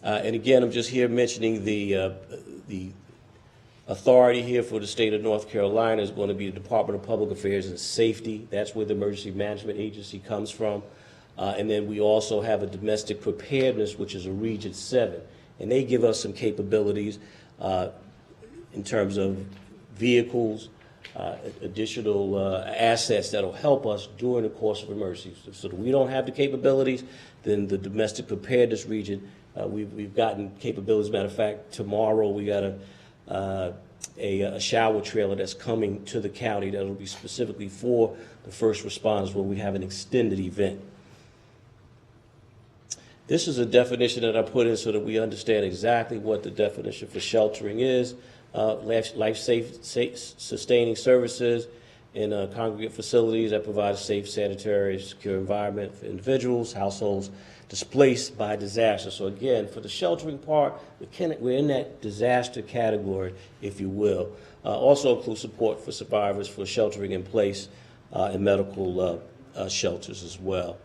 And again, I'm just here mentioning the authority here for the state of North Carolina is going to be the Department of Public Affairs and Safety. That's where the Emergency Management Agency comes from. And then we also have a Domestic Preparedness, which is a Region 7. And they give us some capabilities in terms of vehicles, additional assets that will help us during the course of emergencies. So if we don't have the capabilities, then the Domestic Preparedness Region, we've gotten capabilities. As a matter of fact, tomorrow we got a shower trailer that's coming to the county that will be specifically for the first responders when we have an extended event. This is a definition that I put in so that we understand exactly what the definition for sheltering is. Life-sustaining services in congregate facilities that provide a safe, sanitary, secure environment for individuals, households displaced by disaster. So again, for the sheltering part, we're in that disaster category, if you will. Also include support for survivors for sheltering in place and medical shelters as well.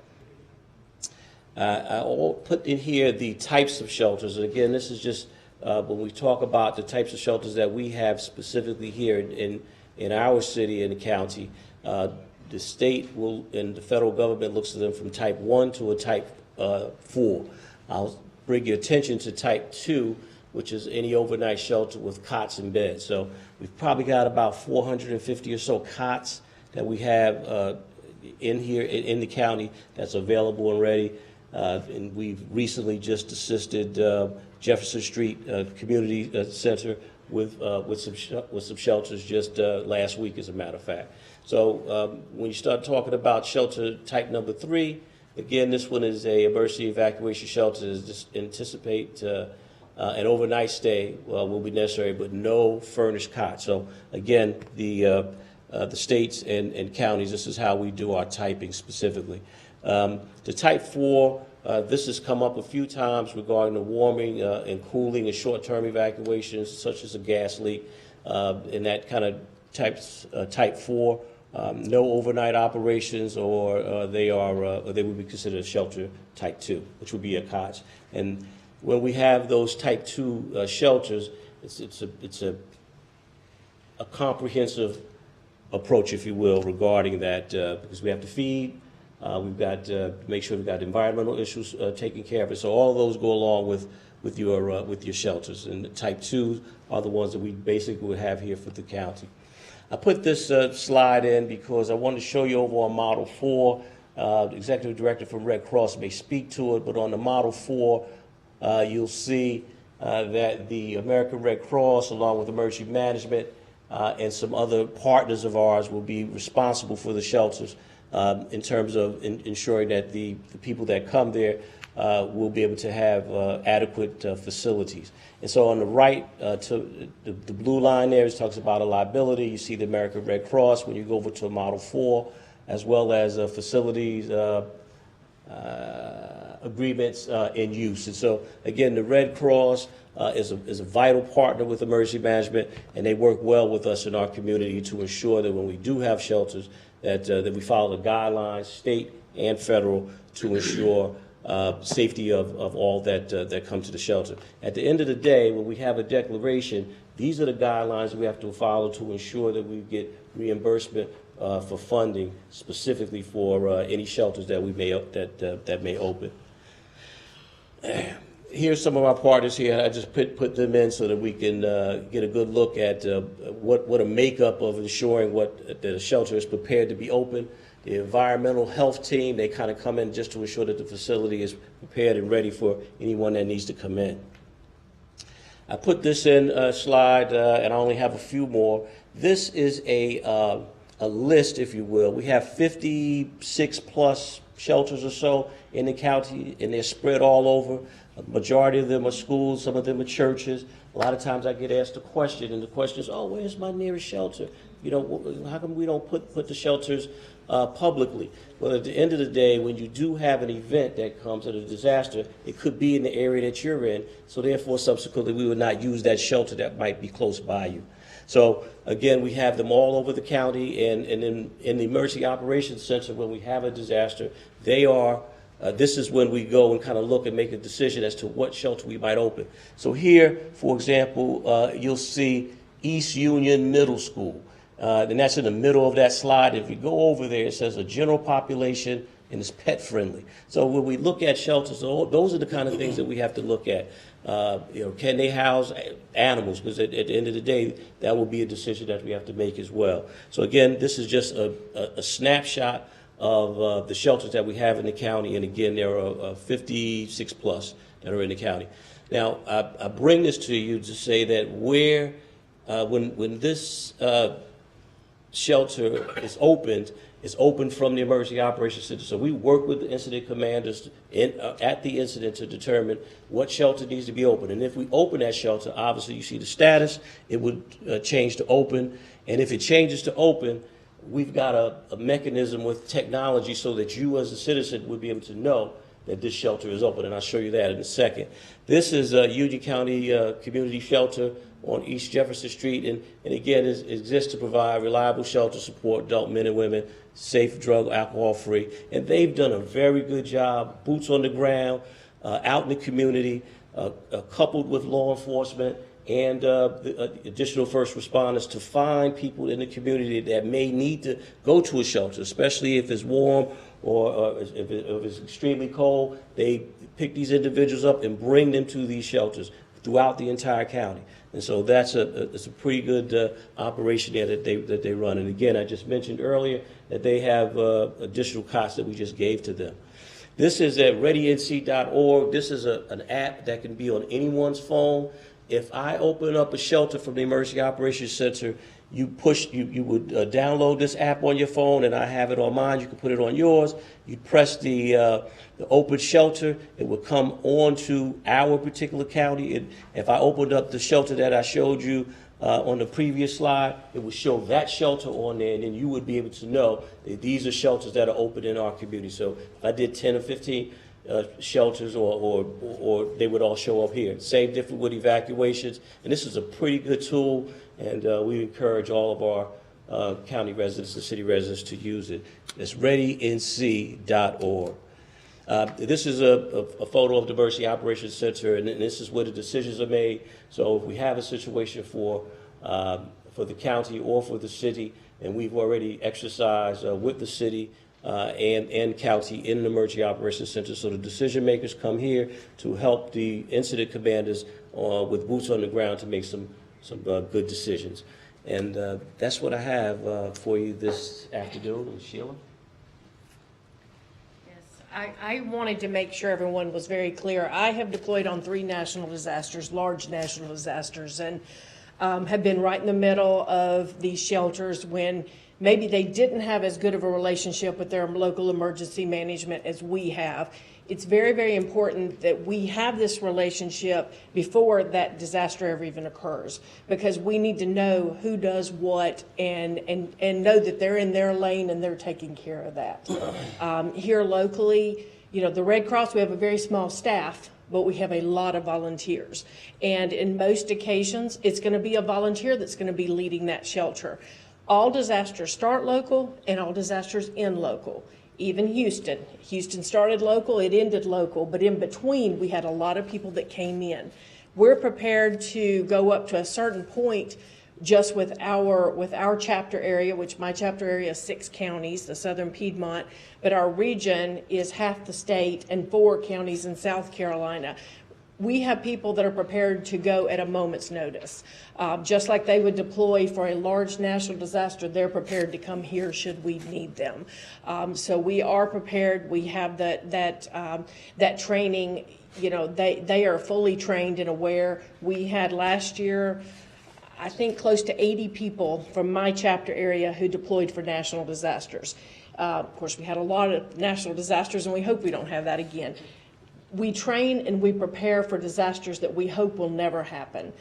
I put in here the types of shelters, and again, this is just when we talk about the types of shelters that we have specifically here in our city and the county. The state will, and the federal government looks at them from type 1 to a type 4. I'll bring your attention to type 2, which is any overnight shelter with cots and beds. So we've probably got about 450 or so cots that we have in here in the county that's available and ready. And we've recently just assisted Jefferson Street Community Center with some shelters just last week, as a matter of fact. So when you start talking about shelter type number 3, again, this one is a emergency evacuation shelter. Just anticipate an overnight stay will be necessary, but no furnished cot. So again, the states and counties, this is how we do our typing specifically. The type 4, this has come up a few times regarding the warming and cooling and short-term evacuations, such as a gas leak, and that kind of type 4. No overnight operations, or they would be considered a shelter type 2, which would be a cot. And when we have those type 2 shelters, it's a a comprehensive approach, if you will, regarding that, because we have to feed, we've got to make sure we've got environmental issues taken care of. So all of those go along with your shelters. And the type 2 are the ones that we basically would have here for the county. I put this slide in because I wanted to show you over on Model 4. The Executive Director from Red Cross may speak to it, but on the Model 4, you'll see that the American Red Cross, along with Emergency Management, and some other partners of ours will be responsible for the shelters in terms of ensuring that the people that come there will be able to have adequate facilities. And so on the right, to the blue line there, it talks about a liability. You see the American Red Cross when you go over to Model 4, as well as facilities agreements in use. And so, again, the Red Cross is a vital partner with emergency management, and they work well with us in our community to ensure that when we do have shelters, that we follow the guidelines, state and federal, to ensure safety of all that come to the shelter. At the end of the day, when we have a declaration, these are the guidelines we have to follow to ensure that we get reimbursement for funding specifically for any shelters that we may that may open. Here's some of our partners here. I just put them in so that we can get a good look at what a makeup of ensuring that a shelter is prepared to be open. The environmental health team, they kind of come in just to ensure that the facility is prepared and ready for anyone that needs to come in. I put this in a slide, and I only have a few more. This is a list, if you will. We have 56 plus shelters or so in the county, and they're spread all over. A majority of them are schools, some of them are churches. A lot of times I get asked a question, and the question is, oh, where's my nearest shelter? You know, how come we don't put the shelters publicly? Well, at the end of the day, when you do have an event that comes at a disaster, it could be in the area that you're in, so therefore, subsequently, we would not use that shelter that might be close by you. So, again, we have them all over the county, and in the Emergency Operations Center, when we have a disaster, they are this is when we go and kind of look and make a decision as to what shelter we might open. So here, for example, you'll see East Union Middle School. And that's in the middle of that slide. If you go over there, it says a general population and it's pet friendly. So when we look at shelters, those are the kind of things that we have to look at. You know, can they house animals? Because at the end of the day, that will be a decision that we have to make as well. So again, this is just a snapshot of the shelters that we have in the county. And again, there are 56 plus that are in the county. Now, I bring this to you to say that when this shelter is opened, it's open from the Emergency Operations Center. So we work with the incident commanders at the incident to determine what shelter needs to be open. And if we open that shelter, obviously you see the status, it would change to open. And if it changes to open, we've got a mechanism with technology so that you as a citizen would be able to know that this shelter is open. And I'll show you that in a second. This is a Union County Community Shelter on East Jefferson Street, and again, it exists to provide reliable shelter support, adult men and women, safe, drug, alcohol-free. And they've done a very good job, boots on the ground, out in the community, coupled with law enforcement and the additional first responders to find people in the community that may need to go to a shelter, especially if it's warm or if it's extremely cold. They pick these individuals up and bring them to these shelters throughout the entire county. And so it's a pretty good operation there that they run. And again, I just mentioned earlier that they have additional costs that we just gave to them. This is at readync.org. This is an app that can be on anyone's phone. If I open up a shelter from the Emergency Operations Center, you would download this app on your phone, and I have it on mine. You can put it on yours. You'd press the open shelter. It would come onto our particular county. And if I opened up the shelter that I showed you on the previous slide, it would show that shelter on there, and then you would be able to know that these are shelters that are open in our community. So if I did 10 or 15 shelters, or they would all show up here. Same different with evacuations, and this is a pretty good tool, and we encourage all of our county residents and city residents to use it. It's readync.org. This is a photo of the Emergency Operations Center, and this is where the decisions are made. So if we have a situation for for the county or for the city, and we've already exercised with the city and county in an emergency operations center. So the decision makers come here to help the incident commanders with boots on the ground to make some good decisions. And that's what I have for you this afternoon. And Sheila? I wanted to make sure everyone was very clear. I have deployed on 3 national disasters, large national disasters, and have been right in the middle of these shelters when maybe they didn't have as good of a relationship with their local emergency management as we have. It's very, very important that we have this relationship before that disaster ever even occurs, because we need to know who does what and know that they're in their lane and they're taking care of that. Here locally, you know, the Red Cross, we have a very small staff, but we have a lot of volunteers. And in most occasions, it's going to be a volunteer that's going to be leading that shelter. All disasters start local and all disasters end local. Even Houston. Houston started local, it ended local, but in between we had a lot of people that came in. We're prepared to go up to a certain point just with our chapter area, which my chapter area is 6 counties, the southern Piedmont, but our region is half the state and 4 counties in South Carolina. We have people that are prepared to go at a moment's notice. Just like they would deploy for a large national disaster, they're prepared to come here should we need them. So we are prepared. We have that training. You know, they are fully trained and aware. We had last year, I think, close to 80 people from my chapter area who deployed for national disasters. Of course, we had a lot of national disasters, and we hope we don't have that again. We train and we prepare for disasters that we hope will never happen,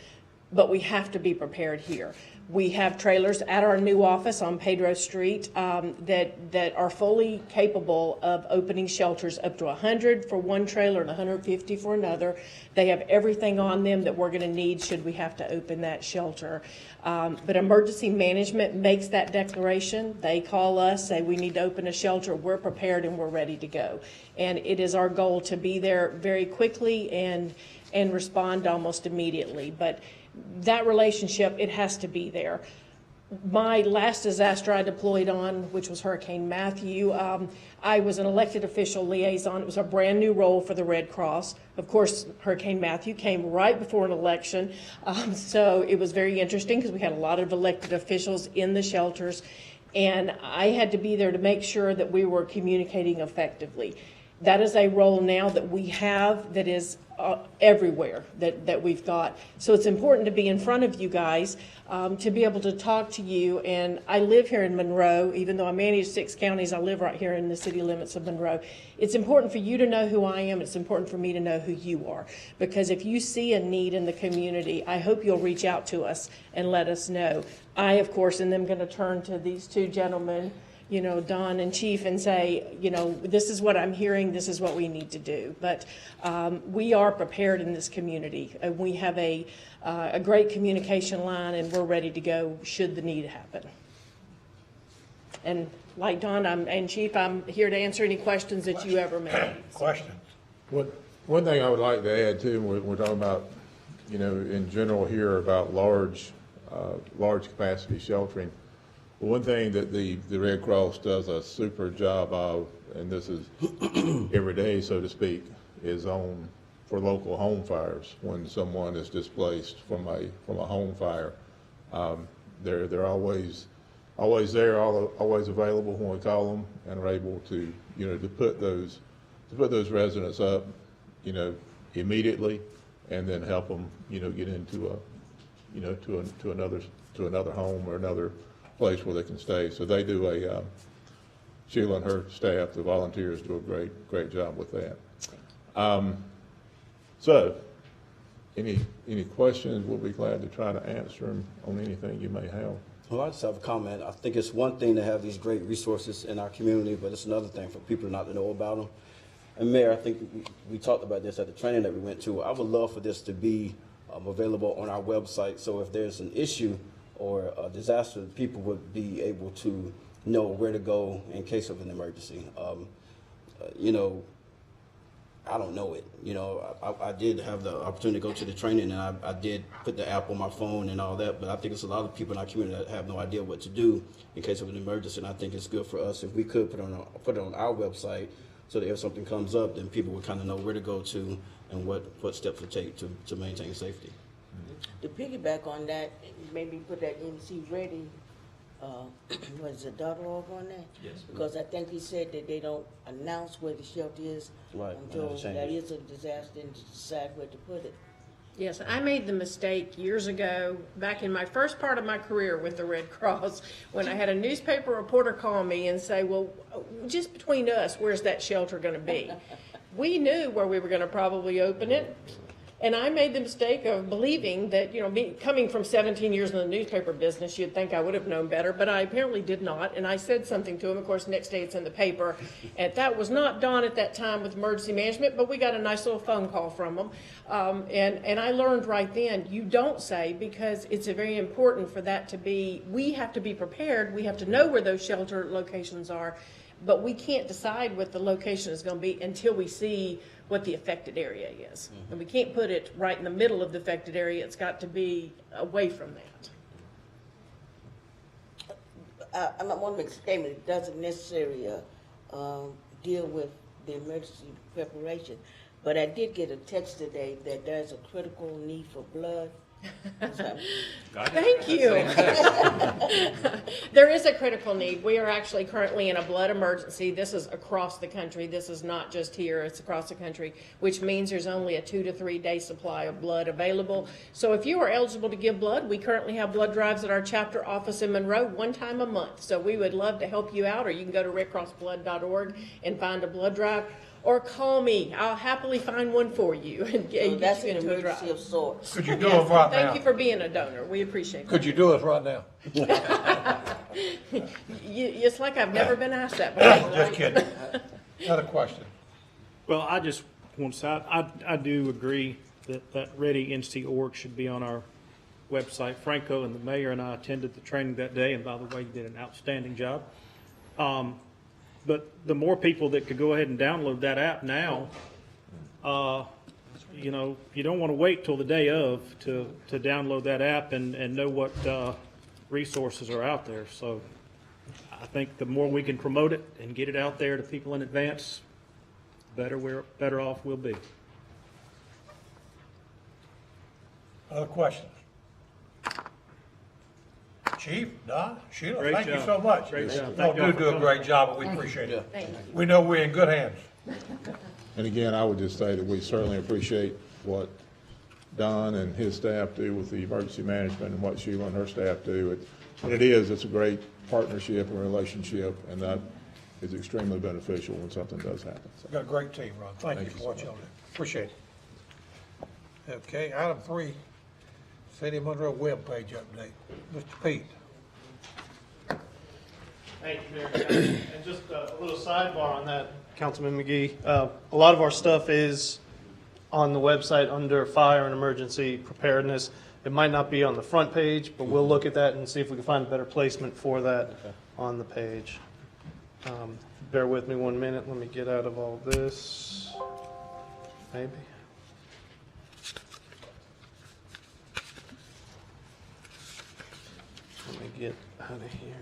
but we have to be prepared here. We have trailers at our new office on Pedro Street that are fully capable of opening shelters up to 100 for one trailer and 150 for another. They have everything on them that we're going to need should we have to open that shelter. But emergency management makes that declaration. They call us, say we need to open a shelter. We're prepared and we're ready to go. And it is our goal to be there very quickly and respond almost immediately. But that relationship, it has to be there. My last disaster I deployed on, which was Hurricane Matthew, I was an elected official liaison. It was a brand new role for the Red Cross. Of course, Hurricane Matthew came right before an election, so it was very interesting because we had a lot of elected officials in the shelters, and I had to be there to make sure that we were communicating effectively. That is a role now that we have that is everywhere that we've got. So it's important to be in front of you guys, to be able to talk to you. And I live here in Monroe, even though I manage 6 counties, I live right here in the city limits of Monroe. It's important for you to know who I am. It's important for me to know who you are. Because if you see a need in the community, I hope you'll reach out to us and let us know. I, of course, am then going to turn to these 2 gentlemen, you know, Don and Chief, and say, you know, this is what I'm hearing, this is what we need to do. But we are prepared in this community. We have a great communication line, and we're ready to go should the need happen. And like Don and Chief, I'm here to answer any questions that you ever may have. Questions? One thing I would like to add too, we're talking about, you know, in general here about large capacity sheltering. One thing that the Red Cross does a super job of, and this is every day, so to speak, is for local home fires. When someone is displaced from a home fire, they're always there, always available when we call them, and are able to, you know, to put those residents up, you know, immediately, and then help them, you know, get into to another home or another place where they can stay. So they do Sheila and her staff, the volunteers, do a great job with that. So any questions, we'll be glad to try to answer them on anything you may have. Well, I just have a comment. I think it's one thing to have these great resources in our community, but it's another thing for people not to know about them. And Mayor, I think we talked about this at the training that we went to. I would love for this to be available on our website, so if there's an issue or a disaster, people would be able to know where to go in case of an emergency. You know, I don't know it. You know, I did have the opportunity to go to the training, and I did put the app on my phone and all that, but I think it's a lot of people in our community that have no idea what to do in case of an emergency, and I think it's good for us if we could put it on our website so that if something comes up, then people would kind of know where to go to and what steps to take to maintain safety. To piggyback on that, maybe put that NC Ready, what is it, .org on that? Yes. Because I think he said that they don't announce where the shelter is Right, until and that is a disaster and decide where to put it. Yes, I made the mistake years ago, back in my first part of my career with the Red Cross, when I had a newspaper reporter call me and say, well, just between us, where's that shelter going to be? We knew where we were going to probably open it. And I made the mistake of believing that, you know, coming from 17 years in the newspaper business, you'd think I would have known better, but I apparently did not. And I said something to him. Of course, next day it's in the paper. And that was not Don at that time with emergency management, but we got a nice little phone call from him. And I learned right then, you don't say, because it's very important for that to be, we have to be prepared. We have to know where those shelter locations are, but we can't decide what the location is going to be until we see what the affected area is. Mm-hmm. And we can't put it right in the middle of the affected area. It's got to be away from that. I want to make a statement. It doesn't necessarily deal with the emergency preparation, but I did get a text today that there's a critical need for blood. Thank you. There is a critical need. We are actually currently in a blood emergency. This is across the country. This is not just here. It's across the country, which means there's only a 2 to 3 day supply of blood available. So if you are eligible to give blood, we currently have blood drives at our chapter office in Monroe 1 time a month. So we would love to help you out, or you can go to redcrossblood.org and find a blood drive. Or call me. I'll happily find one for you and get that's you an into a drive. emergency of sorts. Could you do it right now? Thank you for being a donor. We appreciate it. Could you do it right now? It's like I've never been asked that before. Just kidding. Another question. Well, I just want to say, I do agree that ReadyNC.org should be on our website. Franco and the mayor and I attended the training that day, and by the way, you did an outstanding job. But the more people that could go ahead and download that app now, you know, you don't want to wait till the day of to download that app and know what resources are out there. So I think the more we can promote it and get it out there to people in advance, better off we'll be. Other questions? Chief, Don, Sheila, Great thank you job. so much. Great job. You Thank you all all for do a coming. great job, and we appreciate it. Thank you. We know we're in good hands. And again, I would just say that we certainly appreciate what Don and his staff do with the emergency management and what Sheila and her staff do. It's a great partnership and relationship, and that is extremely beneficial when something does happen. So, We've got a great team, Ron. Thank you for what y'all do. Appreciate it. Okay, item 3, City of Monroe webpage update. Mr. Pete. Thank you, Mayor. And just a little sidebar on that, Councilman McGee. A lot of our stuff is on the website under fire and emergency preparedness. It might not be on the front page, but we'll look at that and see if we can find a better placement for that on the page. Bear with me 1 minute. Let me get out of all this. Maybe. Let me get out of here.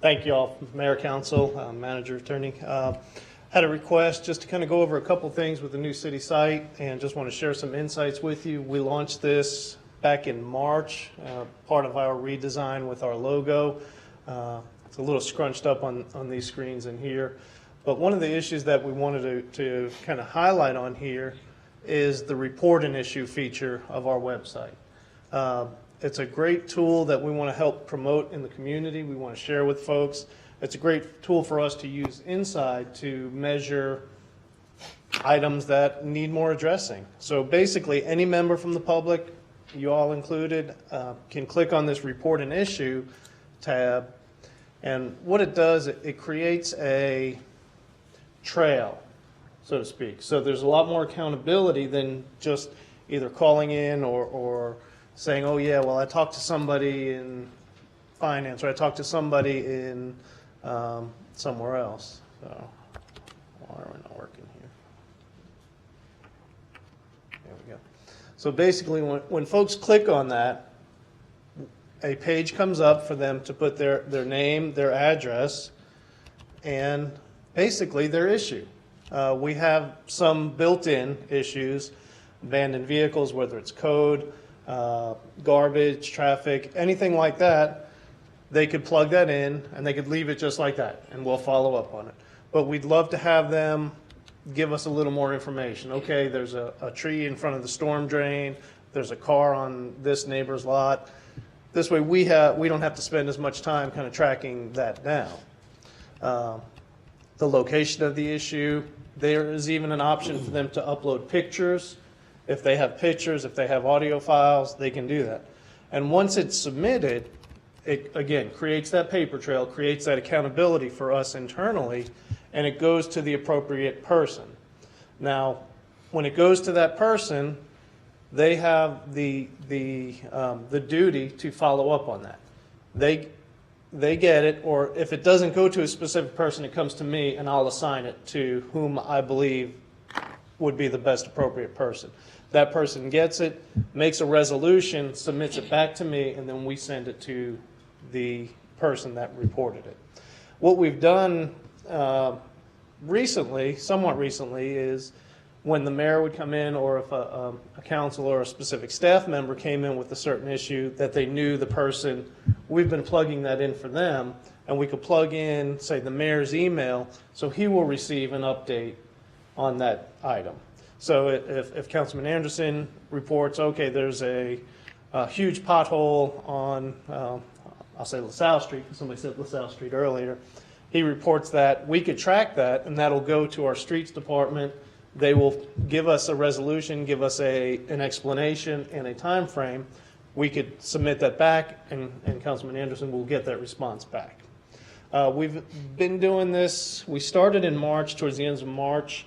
Thank you all, Mayor, Council, Manager, Attorney. Had a request just to kind of go over a couple things with the new city site and just want to share some insights with you. We launched this back in March, part of our redesign with our logo. It's a little scrunched up on these screens in here. But one of the issues that we wanted to kind of highlight on here is the report an issue feature of our website. It's a great tool that we want to help promote in the community. We want to share with folks. It's a great tool for us to use inside to measure items that need more addressing. So basically, any member from the public, you all included, can click on this report an issue tab. And what it does, it creates a trail, so to speak. So there's a lot more accountability than just either calling in or saying, oh yeah, well I talked to somebody in finance or I talked to somebody in somewhere else. So why are we not working here? There we go. So basically when folks click on that, a page comes up for them to put their name, their address, and basically their issue. We have some built-in issues, abandoned vehicles, whether it's code, garbage, traffic, anything like that. They could plug that in and they could leave it just like that, and we'll follow up on it. But we'd love to have them give us a little more information. Okay, there's a tree in front of the storm drain. There's a car on this neighbor's lot. This way we don't have to spend as much time kind of tracking that down. The location of the issue, there is even an option for them to upload pictures. If they have pictures, if they have audio files, they can do that. And once it's submitted, it again creates that paper trail, creates that accountability for us internally, and it goes to the appropriate person. Now, when it goes to that person, they have the duty to follow up on that. They get it, or if it doesn't go to a specific person, it comes to me and I'll assign it to whom I believe would be the best appropriate person. That person gets it, makes a resolution, submits it back to me, and then we send it to the person that reported it. What we've done recently, somewhat recently, is when the mayor would come in, or if a council or a specific staff member came in with a certain issue that they knew the person, we've been plugging that in for them, and we could plug in, say, the mayor's email, so he will receive an update on that item. So if Councilman Anderson reports, okay, there's a huge pothole on, I'll say LaSalle Street, because somebody said LaSalle Street earlier, he reports that, we could track that, and that'll go to our streets department. They will give us a resolution, give us an explanation and a time frame. We could submit that back, and Councilman Anderson will get that response back. We've been doing this. We started in March, towards the end of March.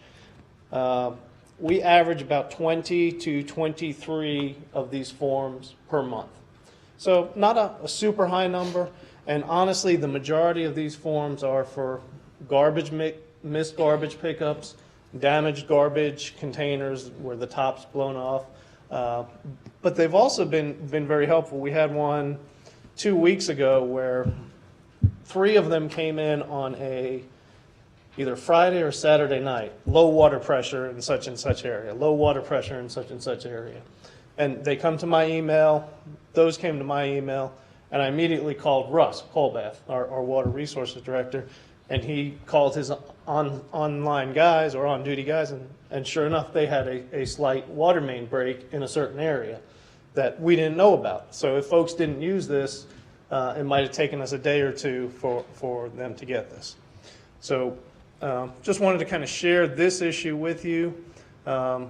We average about 20 to 23 of these forms per month. So not a super high number, and honestly, the majority of these forms are for garbage, missed garbage pickups, damaged garbage containers where the top's blown off. But they've also been very helpful. We had one 2 weeks ago where 3 of them came in on either Friday or Saturday night. Low water pressure in such and such area. Low water pressure in such and such area. And they come to my email. Those came to my email. And I immediately called Russ Colbath, our water resources director. And he called his online guys or on-duty guys, and sure enough, they had a slight water main break in a certain area that we didn't know about. So if folks didn't use this, it might have taken us a day or two for them to get this. So just wanted to kind of share this issue with you, and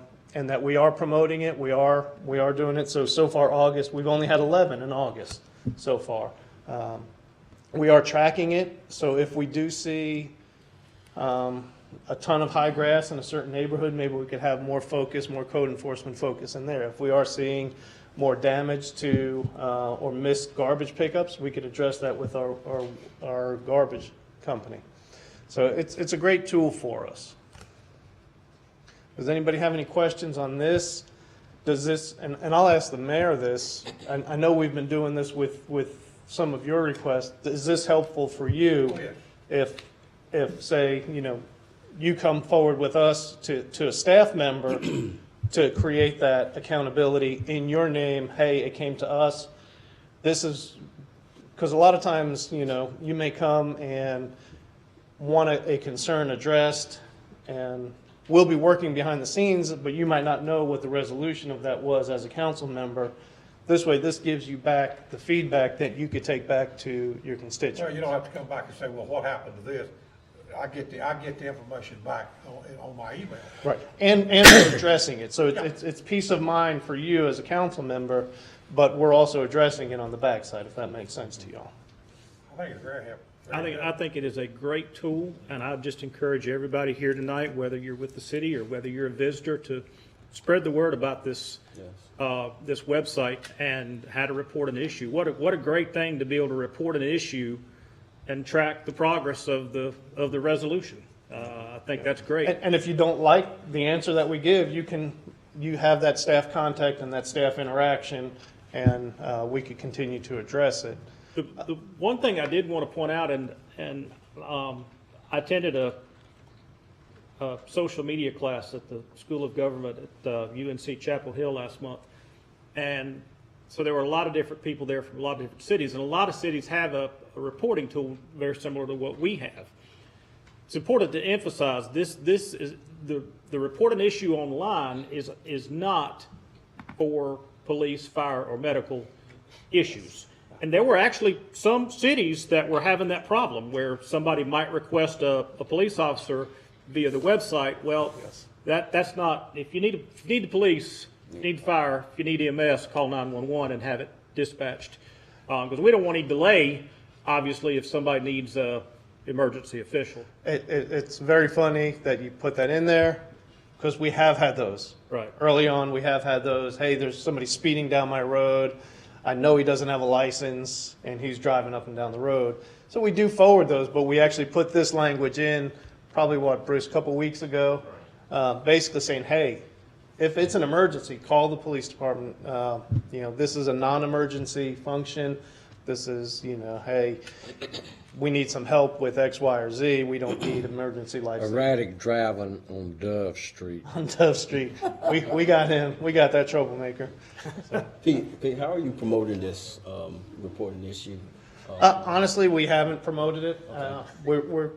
that we are promoting it. We are doing it. So far August, we've only had 11 in August so far. We are tracking it, so if we do see a ton of high grass in a certain neighborhood, maybe we could have more focus, more code enforcement focus in there. If we are seeing more damage to or missed garbage pickups, we could address that with our garbage company. So it's a great tool for us. Does anybody have any questions on this? Does this, and I'll ask the mayor this, I know we've been doing this with some of your requests. Is this helpful for you? Oh, yes. If say, you come forward with us to a staff member to create that accountability in your name, hey, it came to us. This is, because a lot of times, you may come and want a concern addressed, and we'll be working behind the scenes, but you might not know what the resolution of that was as a council member. This way, this gives you back the feedback that you could take back to your constituents. Well, you don't have to come back and say, well, what happened to this? I get the information back on my email. Right, and we're addressing it, so it's peace of mind for you as a council member, but we're also addressing it on the backside, if that makes sense to y'all. I think it's very helpful. I think it is a great tool, and I just encourage everybody here tonight, whether you're with the city or whether you're a visitor, to spread the word about this this website and how to report an issue. What a great thing to be able to report an issue and track the progress of the resolution. I think that's great. And if you don't like the answer that we give, you have that staff contact and that staff interaction, and we could continue to address it. The one thing I did want to point out, and I attended a social media class at the School of Government at UNC Chapel Hill last month, and so there were a lot of different people there from a lot of different cities, and a lot of cities have a reporting tool very similar to what we have. It's important to emphasize this is the report an issue online is not for police, fire, or medical issues. And there were actually some cities that were having that problem where somebody might request a police officer via the website. Well, that's not, if you need the police, you need fire, if you need EMS, call 911 and have it dispatched. Because we don't want any delay, obviously, if somebody needs a emergency official. It's very funny that you put that in there, because we have had those. Right. Early on, we have had those. Hey, there's somebody speeding down my road. I know he doesn't have a license, and he's driving up and down the road. So we do forward those, but we actually put this language in, probably Bruce, a couple weeks ago, basically saying, hey, if it's an emergency, call the police department. This is a non-emergency function. This is, hey, we need some help with X, Y, or Z. We don't need emergency license. Erratic driving on Dove Street. On Dove Street. We got him. We got that troublemaker. So. Pete, how are you promoting this reporting issue? Honestly, we haven't promoted it. Okay. We're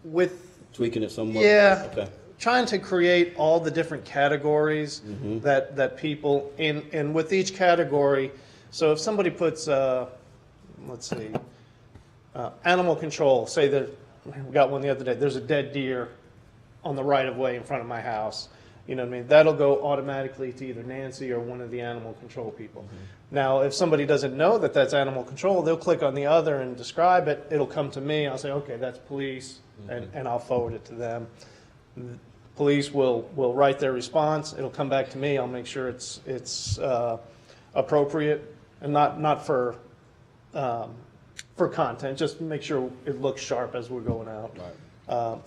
with tweaking it somewhat. Yeah. Okay. Trying to create all the different categories that people and with each category. So if somebody puts, let's see, animal control. Say that we got one the other day. There's a dead deer on the right of way in front of my house. You know what I mean? That'll go automatically to either Nancy or one of the animal control people. Now, if somebody doesn't know that that's animal control, they'll click on the other and describe it. It'll come to me. I'll say, okay, that's police, and I'll forward it to them. Police will write their response. It'll come back to me. I'll make sure it's appropriate and not for content. Just make sure it looks sharp as we're going out. Right.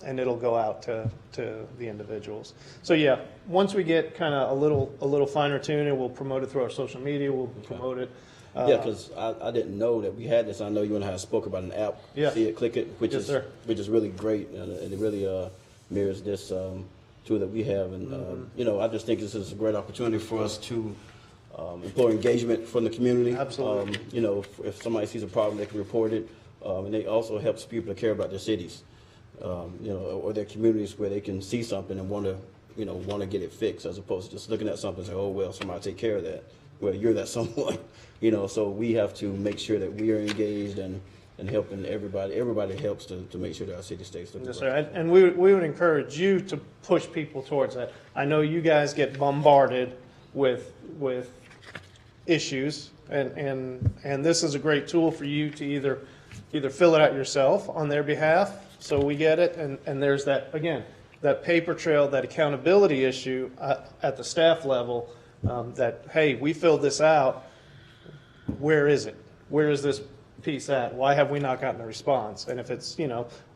And it'll go out to the individuals. So yeah, once we get kind of a little finer tuning, we'll promote it through our social media. We'll promote it. Yeah, because I didn't know that we had this. I know you and I spoke about an app. Yeah. See it, click it, which Yes, is really great, and it really mirrors this tool that we have. And I just think this is a great opportunity for us to employ engagement from the community. Absolutely. If somebody sees a problem, they can report it, and it also helps people to care about their cities, or their communities where they can see something and want to get it fixed, as opposed to just looking at something and say, oh well, somebody take care of that. Well, you're that someone, So we have to make sure that we are engaged and helping everybody. Everybody helps to make sure that our city stays looking Yes, right. sir. And we would encourage you to push people towards that. I know you guys get bombarded with issues, and this is a great tool for you to either fill it out yourself on their behalf, so we get it, and there's that, again, that paper trail, that accountability issue at the staff level, that, hey, we filled this out, where is it? Where is this piece at? Why have we not gotten a response? And if it's,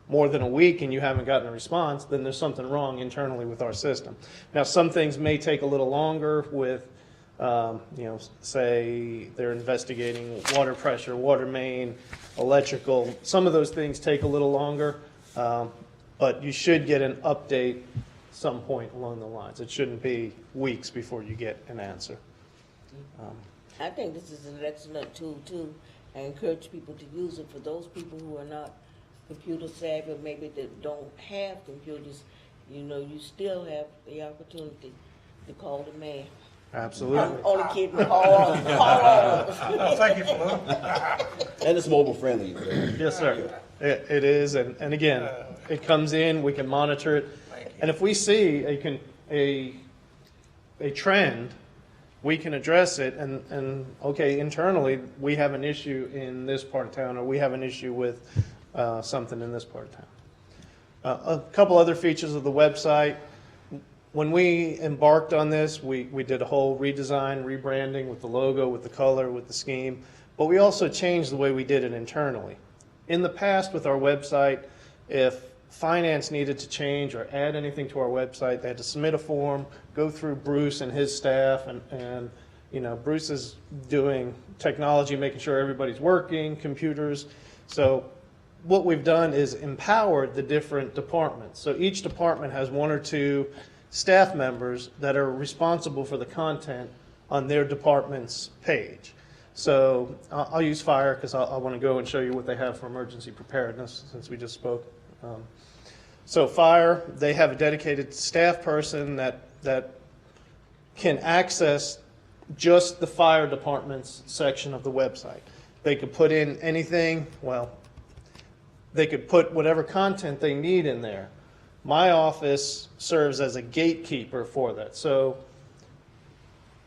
more than a week and you haven't gotten a response, then there's something wrong internally with our system. Now, some things may take a little longer with, say they're investigating water pressure, water main, electrical. Some of those things take a little longer, but you should get an update some point along the lines. It shouldn't be weeks before you get an answer. I think this is an excellent tool too. I encourage people to use it. For those people who are not computer savvy, or maybe that don't have computers, you know, you still have the opportunity to call the mayor. Absolutely. Only kidding, call on. Thank you for that. And it's mobile friendly. Yes, sir. It is, and again, it comes in, we can monitor it. And if we see a trend, we can address it and okay, internally, we have an issue in this part of town, or we have an issue with something in this part of town. A couple other features of the website. When we embarked on this, we did a whole redesign, rebranding with the logo, with the color, with the scheme, but we also changed the way we did it internally. In the past with our website, if finance needed to change or add anything to our website, they had to submit a form, go through Bruce and his staff, and you know, Bruce is doing technology, making sure everybody's working, computers. So what we've done is empowered the different departments. So each department has one or two staff members that are responsible for the content on their department's page. So I'll use fire because I want to go and show you what they have for emergency preparedness since we just spoke. So fire, they have a dedicated staff person that can access just the fire department's section of the website. They could put in anything, well, they could put whatever content they need in there. My office serves as a gatekeeper for that. So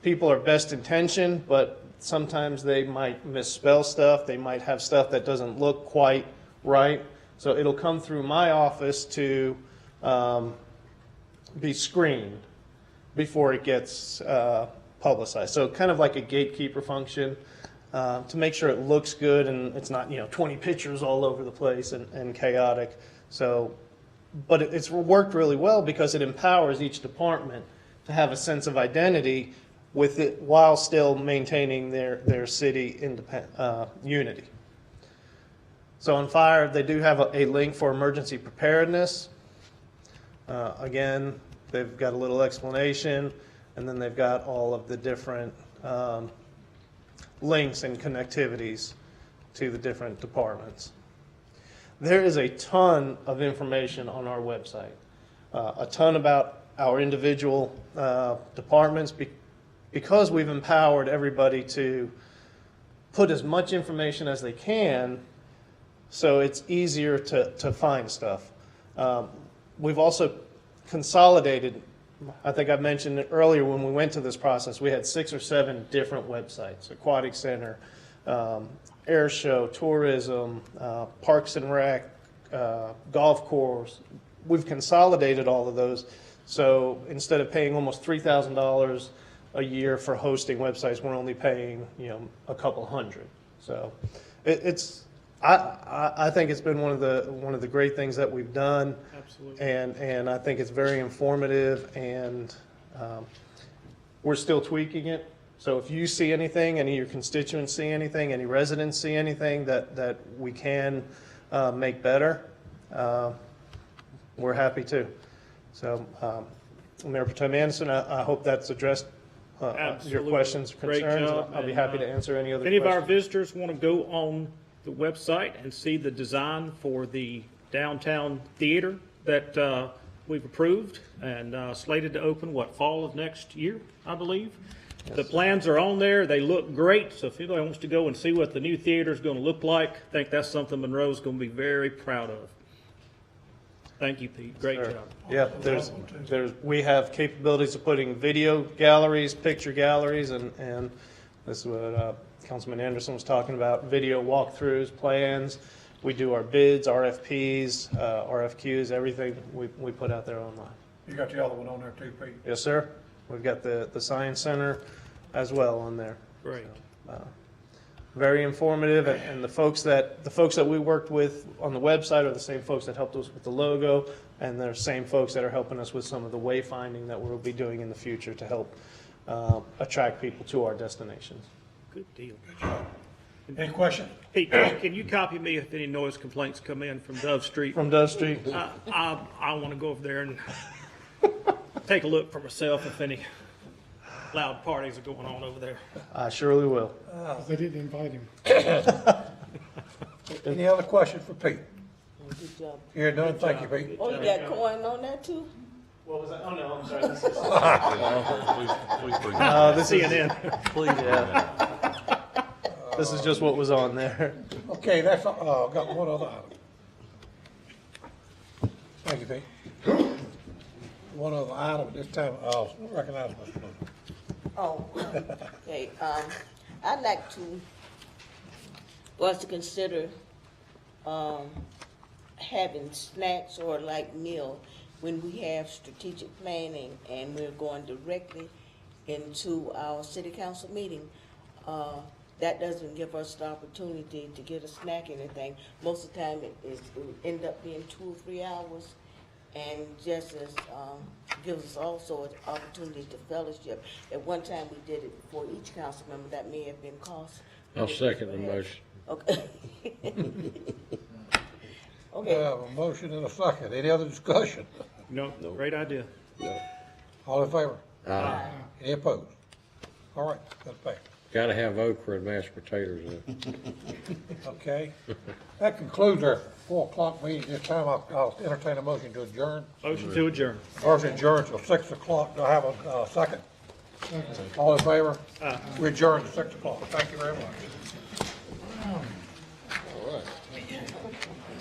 people are best intentioned, but sometimes they might misspell stuff. They might have stuff that doesn't look quite right. So it'll come through my office to be screened before it gets publicized. So kind of like a gatekeeper function to make sure it looks good and it's not, 20 pictures all over the place and chaotic. So, but it's worked really well because it empowers each department to have a sense of identity with it while still maintaining their city unity. So on fire, they do have a link for emergency preparedness. Again, they've got a little explanation, and then they've got all of the different links and connectivities to the different departments. There is a ton of information on our website, a ton about our individual departments because we've empowered everybody to put as much information as they can so it's easier to find stuff. We've also consolidated, I think I mentioned it earlier when we went to this process, we had 6 or 7 different websites: Aquatic Center, Air Show, Tourism, Parks and Rec, Golf Course. We've consolidated all of those. So instead of paying almost $3,000 a year for hosting websites, we're only paying, a couple hundred. So I think it's been one of the great things that we've done. Absolutely. And I think it's very informative, and we're still tweaking it. So if you see anything, any of your constituents see anything, any residents see anything that we can make better, we're happy to. So Mayor Pro Tem Anderson, I hope that's addressed your questions or Great concerns. job. I'll be happy to answer any other If any questions. of our visitors want to go on the website and see the design for the downtown theater that we've approved and slated to open, fall of next year, I believe. Yes. The plans are on there. They look great. So if anybody wants to go and see what the new theater is going to look like, I think that's something Monroe's going to be very proud of. Thank you, Pete. Great job. Yeah, we have capabilities of putting video galleries, picture galleries, and this is what Councilman Anderson was talking about, video walkthroughs, plans. We do our bids, RFPs, RFQs, everything we put out there online. You got the other one on there too, Pete? Yes, sir. We've got the Science Center as well on there. Great. So, very informative, and the folks that we worked with on the website are the same folks that helped us with the logo, and they're the same folks that are helping us with some of the wayfinding that we'll be doing in the future to help attract people to our destinations. Good deal. Any questions? Pete, can you copy me if any noise complaints come in from Dove Street? From Dove Street? I want to go over there and take a look for myself if any loud parties are going on over there. I surely will. They didn't invite him. Any other questions for Pete? Good job. Here, none. Thank you, Pete. Oh, you got coin on that too? What was that? Oh, no, I'm sorry. This is. This is CNN. Please, yeah. This is just what was on there. Okay, that's, got one other item. Thank you, Pete. One other item at this time, I'll recognize Mr. Lewis. Oh, okay, I'd like for us to consider, having snacks or like meal when we have strategic planning and we're going directly into our city council meeting. That doesn't give us the opportunity to get a snack or anything. Most of the time it will end up being 2 or 3 hours. And just as, gives us also an opportunity to fellowship. At one time, we did it for each council member. That may have been cost. I'll second the motion. Okay. We Okay. have a motion and a second. Any other discussion? No, great idea. All in favor? Aye. Any opposed? All right, that's passed. Gotta have okra and mashed potatoes in it. Okay. That concludes our 4 o'clock meeting. This time I'll entertain a motion to adjourn. Motion to adjourn. Motion adjourned till 6 o'clock. Do I have a second? All in favor? We adjourn to 6 o'clock. Thank you very much.